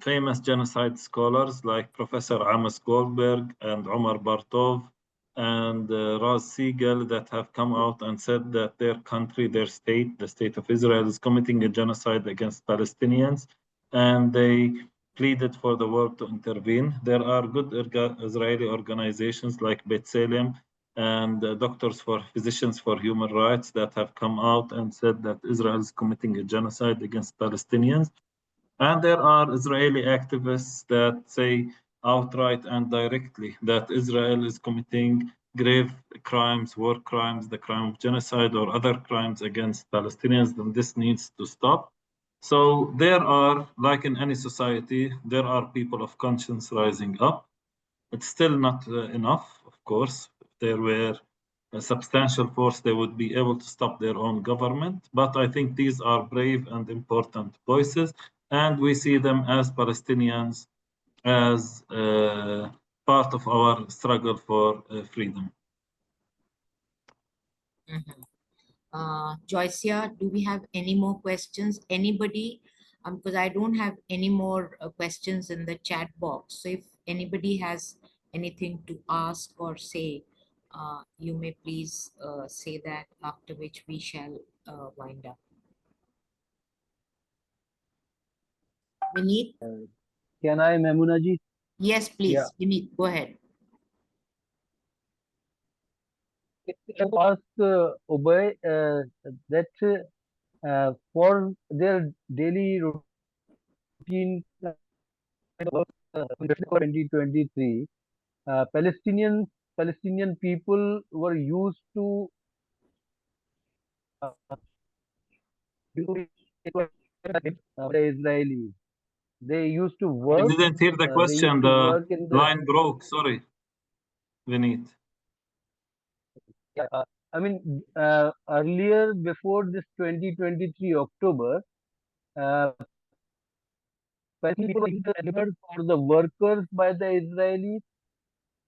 famous genocide scholars like Professor Amos Goldberg and Omar Bartov and Raz Siegel that have come out and said that their country, their state, the state of Israel, is committing a genocide against Palestinians, and they pleaded for the world to intervene. There are good Israeli organizations like B'Tselem and Physicians for Human Rights that have come out and said that Israel is committing a genocide against Palestinians. And there are Israeli activists that say outright and directly that Israel is committing grave crimes, war crimes, the crime of genocide, or other crimes against Palestinians, then this needs to stop. So there are, like in any society, there are people of conscience rising up. It's still not enough, of course. If there were a substantial force, they would be able to stop their own government. But I think these are brave and important voices, and we see them as Palestinians, as part of our struggle for freedom.
Mhm. Joycia, do we have any more questions? Anybody? Because I don't have any more questions in the chat box. So if anybody has anything to ask or say, you may please say that, after which we shall wind up. Vineet?
Can I, Memuna ji?
Yes, please. Vineet, go ahead.
Ask Ubai that for their daily routine work for 2023, Palestinian people were used to the Israelis. They used to
I
work.
didn't hear the
They used
question.
to
The
work in the.
line broke. Sorry, Vineet.
I mean, earlier before this 2023 October, uh, Palestinian people were delivered for the workers by the Israelis,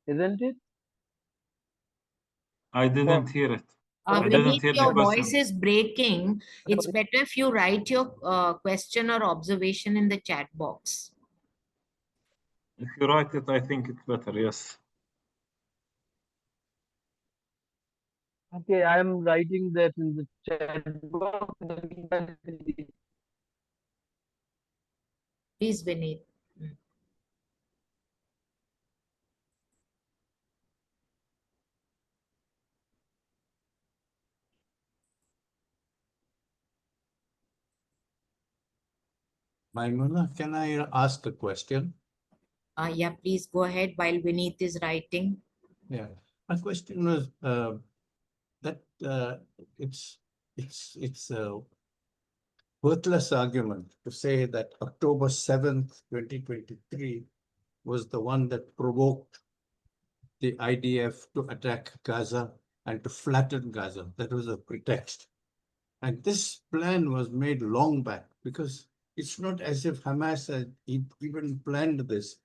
isn't it?
I
For,
didn't hear it.
for
I didn't
Vineet,
hear the
your
question.
voice is breaking. It's better if you write your question or observation in the chat box.
If you write it, I think it's better. Yes.
Okay, I am writing that in the chat box.
Please, Vineet.
Maimuna, can I ask a question?
Yeah, please go ahead while Vineet is writing.
Yeah, my question was that it's a worthless argument to say that October 7th, 2023 was the one that provoked the IDF to attack Gaza and to flatten Gaza. That was a pretext. And this plan was made long back because it's not as if Hamas had even planned this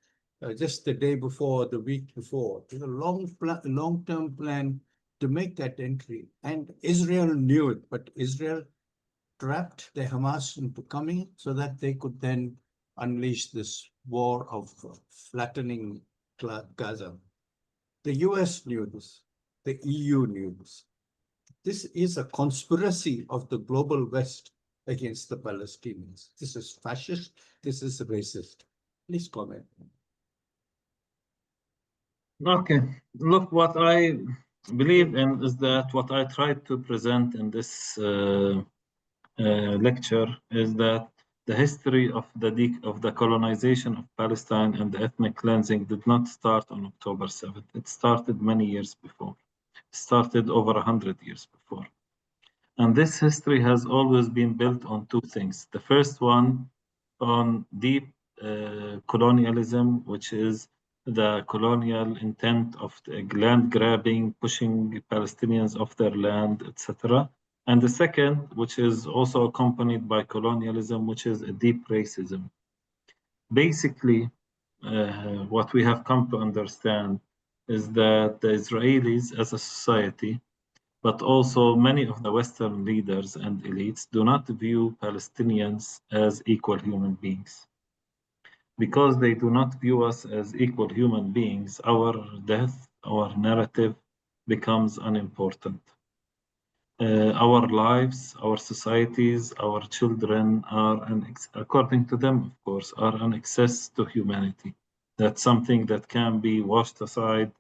just the day before, the week before. It was a long-term plan to make that entry. And Israel knew it, but Israel trapped the Hamas into coming so that they could then unleash this war of flattening Gaza. The US knew this. The EU knew this. This is a conspiracy of the global West against the Palestinians. This is fascist. This is racist. Please comment.
Okay. Look, what I believe in is that what I tried to present in this lecture is that the history of the colonization of Palestine and the ethnic cleansing did not start on October 7th. It started many years before. It started over 100 years before. And this history has always been built on two things. The first one on deep colonialism, which is the colonial intent of the land grabbing, pushing Palestinians off their land, etc. And the second, which is also accompanied by colonialism, which is a deep racism. Basically, what we have come to understand is that the Israelis as a society, but also many of the Western leaders and elites, do not view Palestinians as equal human beings. Because they do not view us as equal human beings, our death, our narrative becomes unimportant. Our lives, our societies, our children are, according to them, of course, are an excess to humanity. That's something that can be washed aside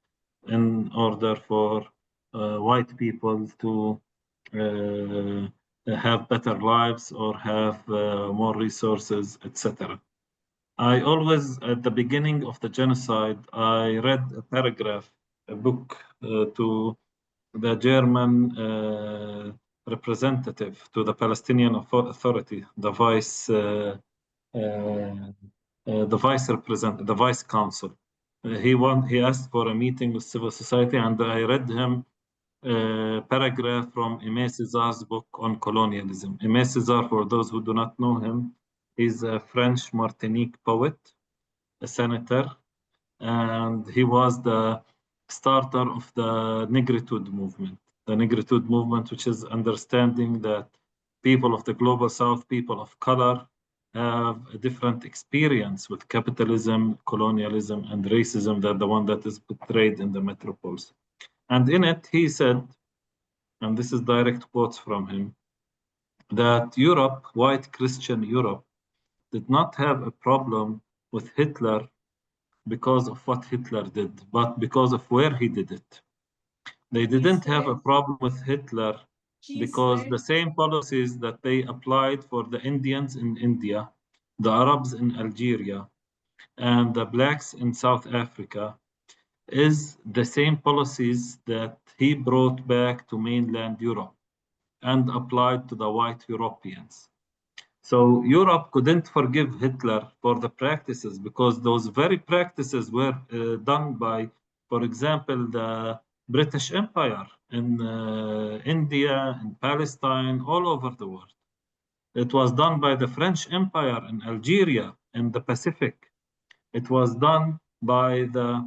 in order for white people to have better lives or have more resources, etc. I always, at the beginning of the genocide, I read a paragraph, a book to the German representative to the Palestinian Authority, the the vice council. He asked for a meeting with civil society, and I read him a paragraph from Aimé César's book on colonialism. Aimé César, for those who do not know him, is a French Martinique poet, a senator, and he was the starter of the Negritude movement. The Negritude movement, which is understanding that people of the global south, people of color, have a different experience with capitalism, colonialism, and racism than the one that is portrayed in the metropoles. And in it, he said, and this is direct quotes from him, that Europe, white Christian Europe, did not have a problem with Hitler because of what Hitler did, but because of where he did it. They didn't have a problem with Hitler because the same policies that they applied for the Indians in India, the Arabs in Algeria, and the blacks in South Africa is the same policies that he brought back to mainland Europe and applied to the white Europeans. So Europe couldn't forgive Hitler for the practices because those very practices were done by, for example, the British Empire in India, in Palestine, all over the world. It was done by the French Empire in Algeria, in the Pacific. It was done by the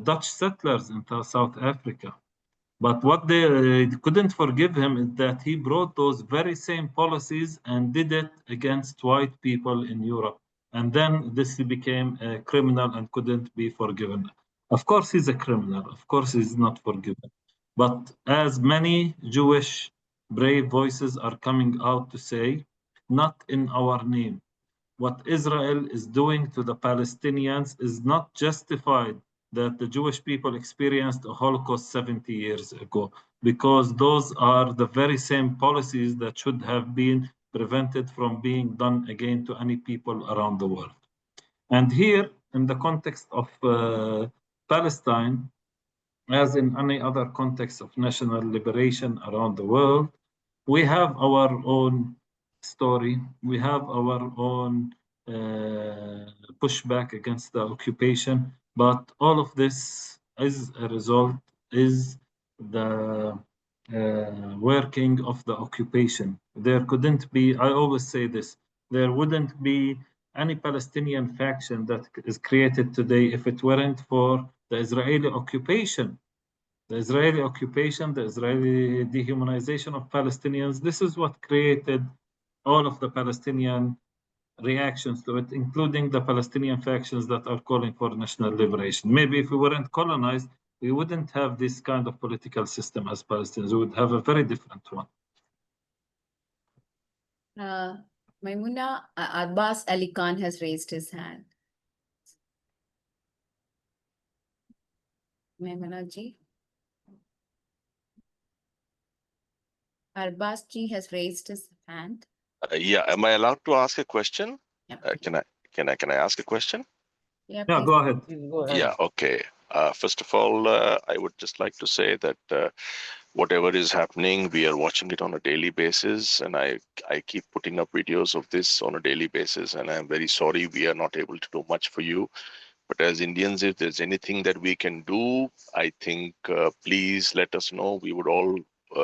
Dutch settlers in South Africa. But what they couldn't forgive him is that he brought those very same policies and did it against white people in Europe. And then this became a criminal and couldn't be forgiven. Of course, he's a criminal. Of course, he's not forgiven. But as many Jewish brave voices are coming out to say, not in our name. What Israel is doing to the Palestinians is not justified that the Jewish people experienced a Holocaust 70 years ago, because those are the very same policies that should have been prevented from being done again to any people around the world. And here, in the context of Palestine, as in any other context of national liberation around the world, we have our own story, we have our own pushback against the occupation, but all of this is a result, is the working of the occupation. There couldn't be, I always say this, there wouldn't be any Palestinian faction that is created today if it weren't for the Israeli occupation. The Israeli occupation, the Israeli dehumanization of Palestinians, this is what created all of the Palestinian reactions to it, including the Palestinian factions that are calling for national liberation. Maybe if we weren't colonized, we wouldn't have this kind of political system as Palestinians. We would have a very different one.
Maimuna, Abbas Ali Khan has raised his hand. Maimuna ji. Abbas ji has raised his hand.
Yeah, am I allowed to ask a question?
Yeah.
Can I ask a question?
Yeah,
Yeah, go ahead.
Please go ahead.
Yeah, okay. First of all, I would just like to say that whatever is happening, we are watching it on a daily basis, and I keep putting up videos of this on a daily basis, and I'm very sorry we are not able to do much for you. But as Indians, if there's anything that we can do, I think please let us know. We would all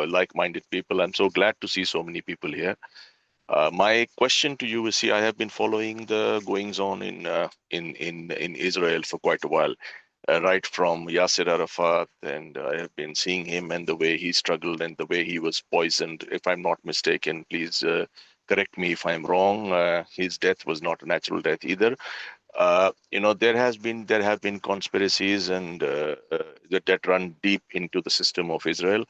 like-minded people. I'm so glad to see so many people here. My question to you is: see, I have been following the goings on in Israel for quite a while. right from Yasser Arafat, and I have been seeing him and the way he struggled and the way he was poisoned. If I'm not mistaken, please correct me if I'm wrong. His death was not a natural death either. There have been conspiracies and that run deep into the system of Israel.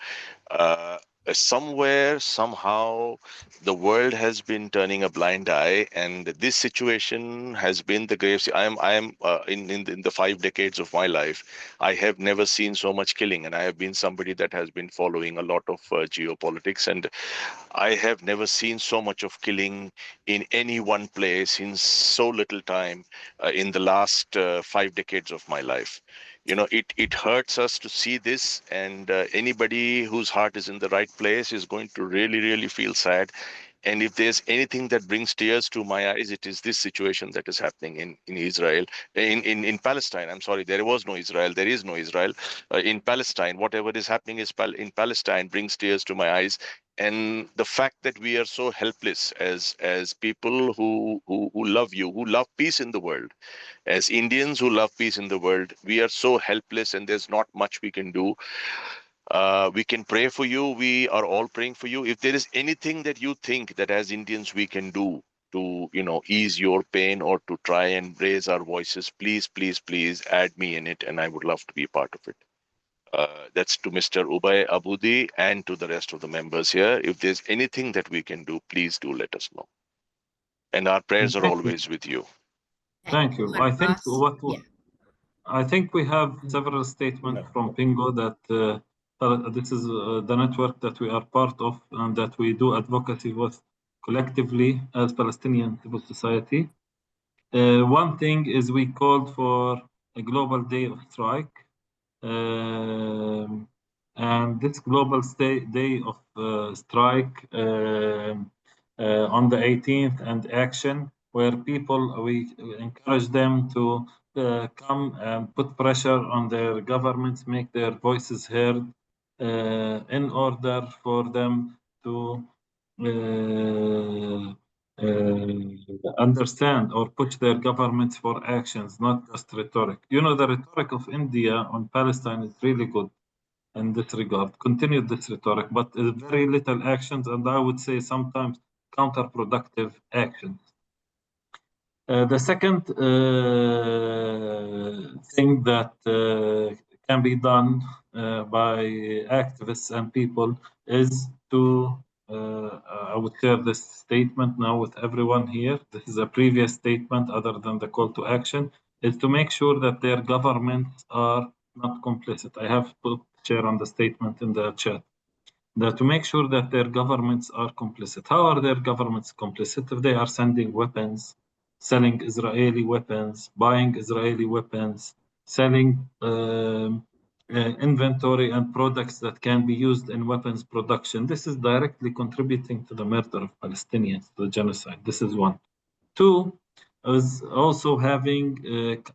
Uh, Somewhere, somehow, the world has been turning a blind eye, and this situation has been the grave. In the 5 decades of my life, I have never seen so much killing, and I have been somebody that has been following a lot of geopolitics, and I have never seen so much of killing in any one place in so little time in the last 5 decades of my life. It hurts us to see this, and anybody whose heart is in the right place is going to really, really feel sad. And if there's anything that brings tears to my eyes, it is this situation that is happening in Israel, in Palestine. I'm sorry, there was no Israel. There is no Israel. In Palestine, whatever is happening in Palestine brings tears to my eyes. And the fact that we are so helpless as people who love you, who love peace in the world, as Indians who love peace in the world, we are so helpless, and there's not much we can do. We can pray for you. We are all praying for you. If there is anything that you think that as Indians we can do to, ease your pain or to try and raise our voices, please, please, please add me in it, and I would love to be a part of it. That's to Mr. Ubai Aboudi and to the rest of the members here. If there's anything that we can do, please do let us know. And our prayers are
Thank you.
always with you.
Thank you. I think
Abbas. Yeah.
I think we have several statements from PNGO that this is the network that we are part of and that we do advocacy with collectively as Palestinian civil society. One thing is we called for a global day of strike. And this global day of strike on the 18th and action, where we encourage them to come and put pressure on their governments, make their voices heard in order for them to understand or push their governments for actions, not just rhetoric. The rhetoric of India on Palestine is really good in this regard. Continue this rhetoric, but very little actions, and I would say sometimes counterproductive actions. The second thing that can be done by activists and people is to, I would share this statement now with everyone here. This is a previous statement other than the call to action, is to make sure that their governments are not complicit. I have put share on the statement in the chat. That to make sure that their governments are complicit. How are their governments complicit? If they are sending weapons, selling Israeli weapons, buying Israeli weapons, selling inventory and products that can be used in weapons production, this is directly contributing to the murder of Palestinians, to the genocide. This is one. Two, is also having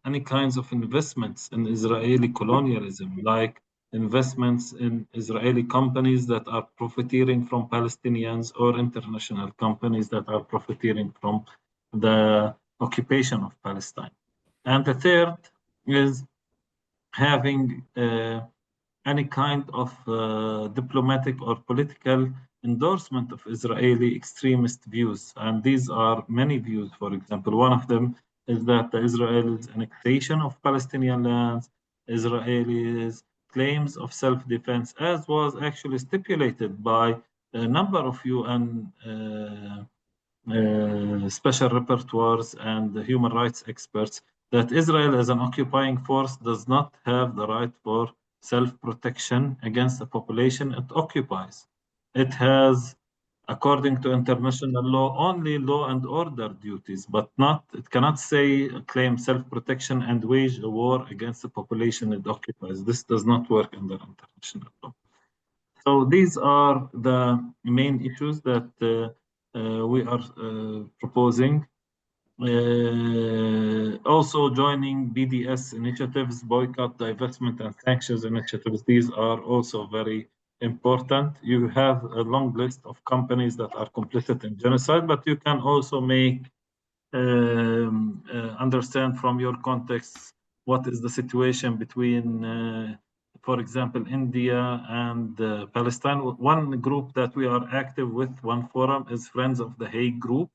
any kinds of investments in Israeli colonialism, like investments in Israeli companies that are profiteering from Palestinians or international companies that are profiteering from the occupation of Palestine. And the third is having any kind of diplomatic or political endorsement of Israeli extremist views. And these are many views. For example, one of them is that the Israel's annexation of Palestinian lands, Israelis' claims of self-defense, as was actually stipulated by a number of UN special rapporteurs and human rights experts, that Israel as an occupying force does not have the right for self-protection against the population it occupies. It has, according to international law, only law and order duties, but it cannot claim self-protection and wage a war against the population it occupies. This does not work under international law. So these are the main issues that we are proposing. Also joining BDS initiatives, boycott, divestment, and sanctions initiatives. These are also very important. You have a long list of companies that are complicit in genocide, but you can also make understand from your context what is the situation between, for example, India and Palestine. One group that we are active with, one forum, is Friends of the Hague Group,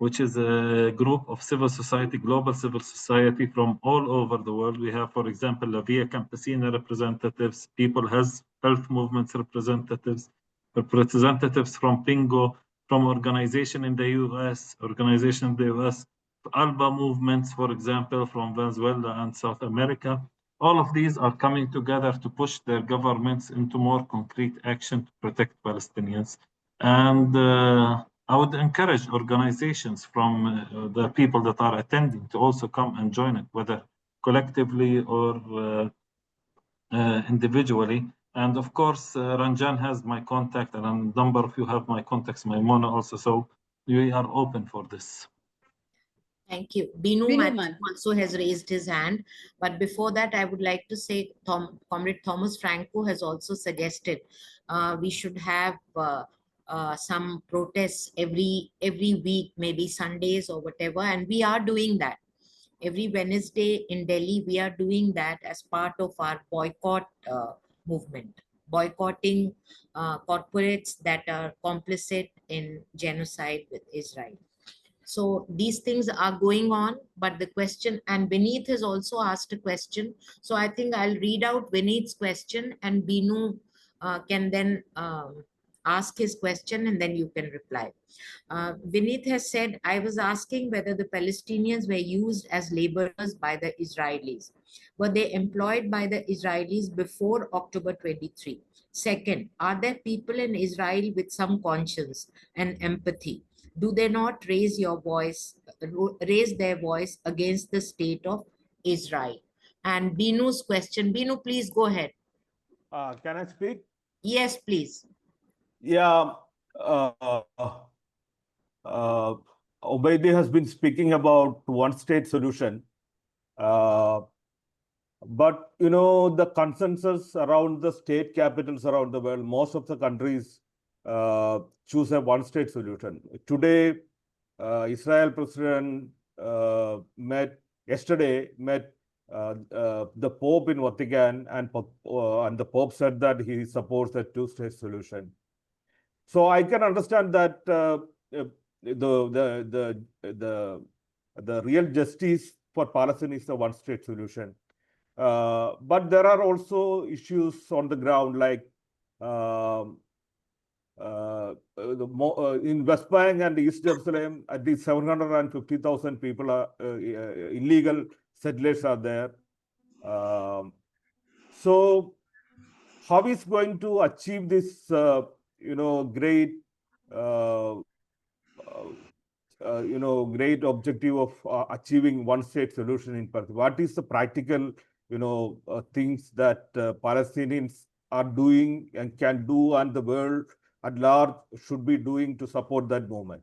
which is a group of civil society, global civil society from all over the world. We have, for example, La Via Campesina representatives, People Health Movements representatives, representatives from PNGO, from organization in the US, ALBA movements, for example, from Venezuela and South America. All of these are coming together to push their governments into more concrete action to protect Palestinians. And I would encourage organizations from the people that are attending to also come and join it, whether collectively or individually. And of course, Ranjan has my contact, and a number of you have my contacts, Maimona also. So we are open for this.
Thank you. Binu
Binu
Matthew also has raised his hand. But before that, I would like to say Comrade Thomas Franco has also suggested we should have some protests every week, maybe Sundays or whatever. And we are doing that. Every Wednesday in Delhi, we are doing that as part of our boycott movement, boycotting corporates that are complicit in genocide with Israel. So these things are going on, but the question, and Vineet has also asked a question. So I think I'll read out Vineet's question, and Binu can then ask his question, and then you can reply. Vineet has said, I was asking whether the Palestinians were used as laborers by the Israelis. Were they employed by the Israelis before October 23? Second, are there people in Israel with some conscience and empathy? Do they not raise their voice against the state of Israel? And Binu's question, Binu, please go ahead.
Can I speak?
Yes, please.
Yeah. Ubaidi has been speaking about one-state solution. But, you know, the consensus around the state capitals around the world, most of the countries choose a one-state solution. Today, Israel President yesterday met the Pope in Vatican, and the Pope said that he supports a two-state solution. So I can understand that the real justice for Palestine is the one-state solution. But there are also issues on the ground, like in West Bank and East Jerusalem, at least 750,000 people are illegal settlers are there. So how is going to achieve this, great, great objective of achieving one-state solution in Palestine? What is the practical, things that Palestinians are doing and can do, and the world at large should be doing to support that movement?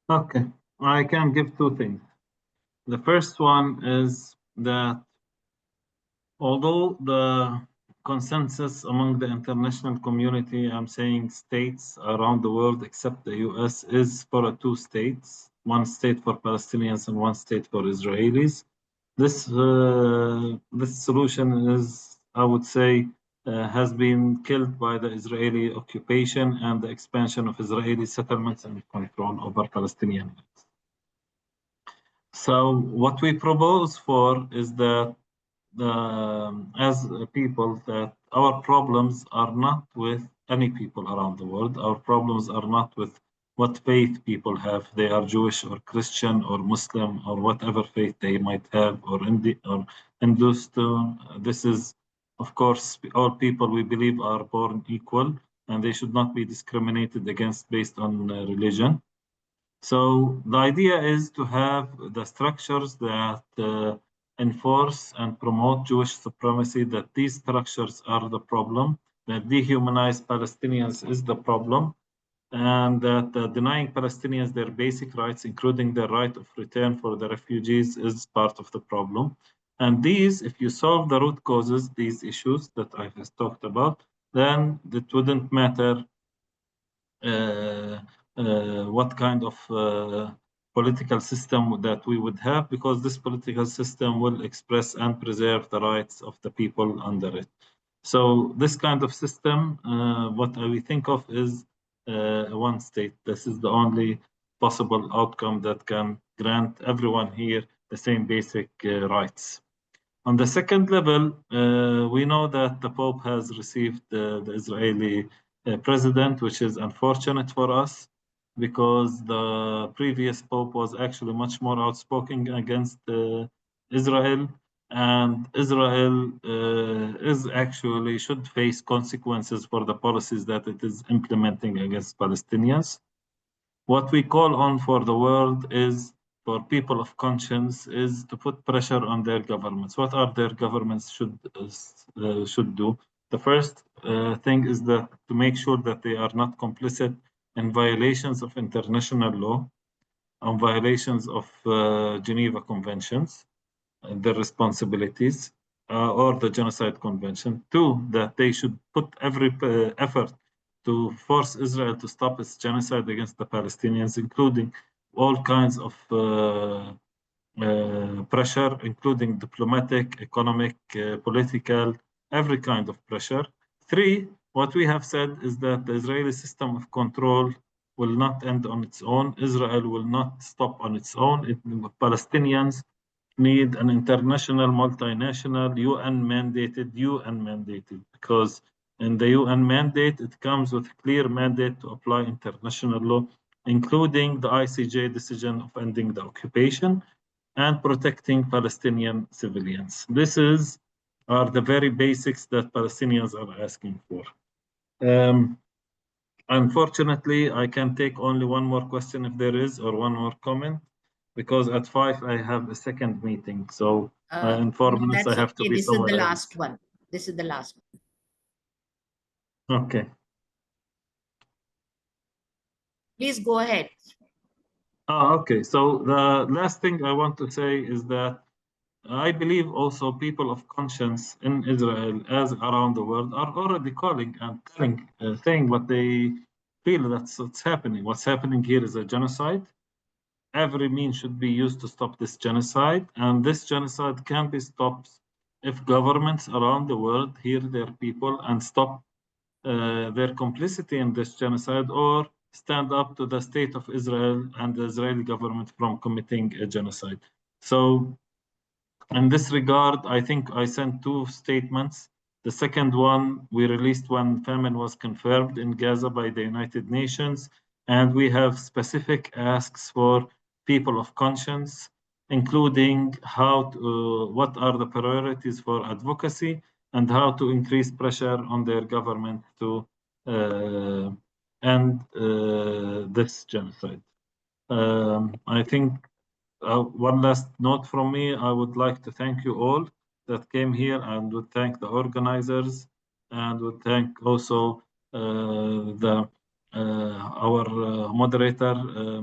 Okay, I can give two things. The first one is that although the consensus among the international community, I'm saying states around the world except the US, is for a two states, one state for Palestinians and one state for Israelis. This solution is, I would say, has been killed by the Israeli occupation and the expansion of Israeli settlements and control over Palestinian lands. So what we propose for is that as people, that our problems are not with any people around the world. Our problems are not with what faith people have. They are Jewish or Christian or Muslim or whatever faith they might have, or Hindus. This is, of course, all people we believe are born equal, and they should not be discriminated against based on religion. So the idea is to have the structures that enforce and promote Jewish supremacy, that these structures are the problem, that dehumanize Palestinians is the problem, and that denying Palestinians their basic rights, including the right of return for the refugees, is part of the problem. And these, if you solve the root causes, these issues that I have talked about, then it wouldn't matter what kind of political system that we would have, because this political system will express and preserve the rights of the people under it. So this kind of system, what we think of is one state. This is the only possible outcome that can grant everyone here the same basic rights. On the second level, we know that the Pope has received the Israeli president, which is unfortunate for us, because the previous Pope was actually much more outspoken against Israel, and Israel is actually should face consequences for the policies that it is implementing against Palestinians. What we call on for the world is, for people of conscience, is to put pressure on their governments. What are their governments should do? The first thing is that to make sure that they are not complicit in violations of international law, on violations of Geneva Conventions, their responsibilities, or the Genocide Convention. Two, that they should put every effort to force Israel to stop its genocide against the Palestinians, including all kinds of pressure, including diplomatic, economic, political, every kind of pressure. Three, what we have said is that the Israeli system of control will not end on its own. Israel will not stop on its own. Palestinians need an international, multinational, UN mandated, because in the UN mandate, it comes with a clear mandate to apply international law, including the ICJ decision of ending the occupation and protecting Palestinian civilians. This are the very basics that Palestinians are asking for. Unfortunately, I can take only one more question if there is, or one more comment, because at 5 I have a second meeting. So in 4
No,
minutes I
that's
have to
okay.
be
This is
somewhere
the
else.
last one. This is the last one.
Okay.
Please go ahead.
Okay. So the last thing I want to say is that I believe also people of conscience in Israel, as around the world, are already calling and telling, saying what they feel that's what's happening. What's happening here is a genocide. Every means should be used to stop this genocide, and this genocide can be stopped if governments around the world hear their people and stop their complicity in this genocide, or stand up to the state of Israel and the Israeli government from committing a genocide. So in this regard, I think I sent two statements. The second one we released when famine was confirmed in Gaza by the United Nations, and we have specific asks for people of conscience, including what are the priorities for advocacy and how to increase pressure on their government to end this genocide. I think one last note from me. I would like to thank you all that came here, and would thank the organizers, and would thank also our moderator,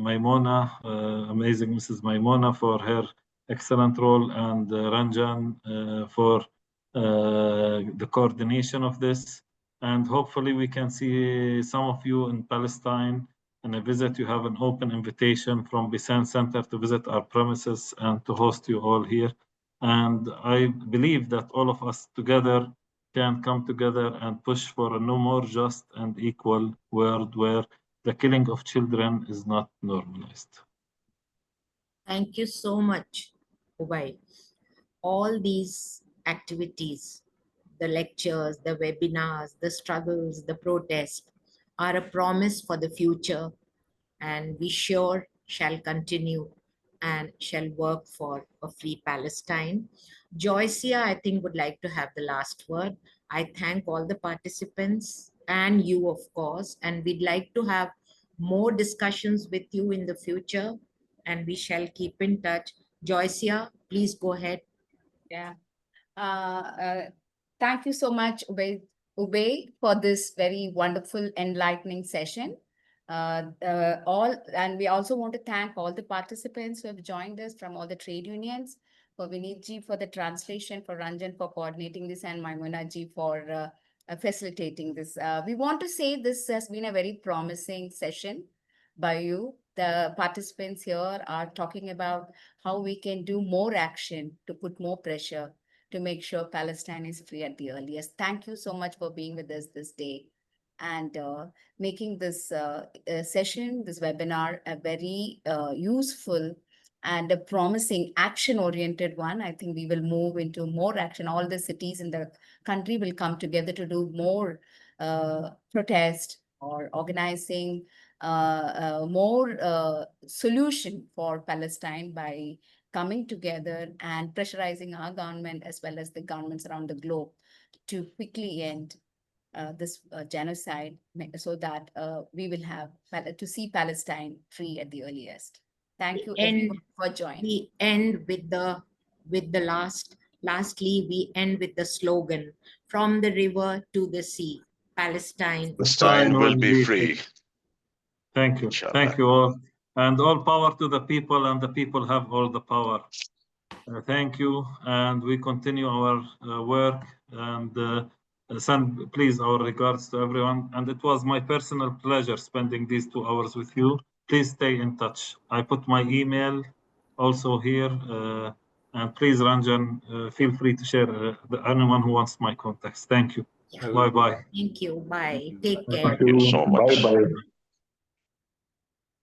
Maimona, amazing Mrs. Maimona, for her excellent role, and Ranjan for the coordination of this. And hopefully we can see some of you in Palestine and a visit. You have an open invitation from Bisan Center to visit our premises and to host you all here. And I believe that all of us together can come together and push for a no more just and equal world where the killing of children is not normalized.
Thank you so much, Ubai. All these activities, the lectures, the webinars, the struggles, the protests, are a promise for the future, and we sure shall continue and shall work for a free Palestine. Joycia, I think, would like to have the last word. I thank all the participants and you, of course, and we'd like to have more discussions with you in the future, and we shall keep in touch. Joycia, please go ahead.
Yeah. Thank you so much, Ubay, for this very wonderful, enlightening session. And we also want to thank all the participants who have joined us from all the trade unions, for Vineet ji for the translation, for Ranjan for coordinating this, and Maimuna ji for facilitating this. We want to say this has been a very promising session by you. the participants here are talking about how we can do more action to put more pressure to make sure Palestine is free at the earliest. Thank you so much for being with us this day and making this session, this webinar, a very useful and a promising action-oriented one. I think we will move into more action. All the cities in the country will come together to do more protest or organizing more solution for Palestine by coming together and pressurizing our government as well as the governments around the globe to quickly end this genocide so that we will have to see Palestine free at the earliest. Thank you everyone for joining.
We end with the lastly, we end with the slogan, from the river to the sea, Palestine
Will be free.
Thank you.
Inshallah.
Thank you all. And all power to the people, and the people have all the power. Thank you. And we continue our work, and send please our regards to everyone. And it was my personal pleasure spending these 2 hours with you. Please stay in touch. I put my email also here. And please, Ranjan, feel free to share anyone who wants my contacts. Thank you. Bye-bye.
Thank you. Bye.
Thank you.
Take care.
Thank you so much.
Bye-bye.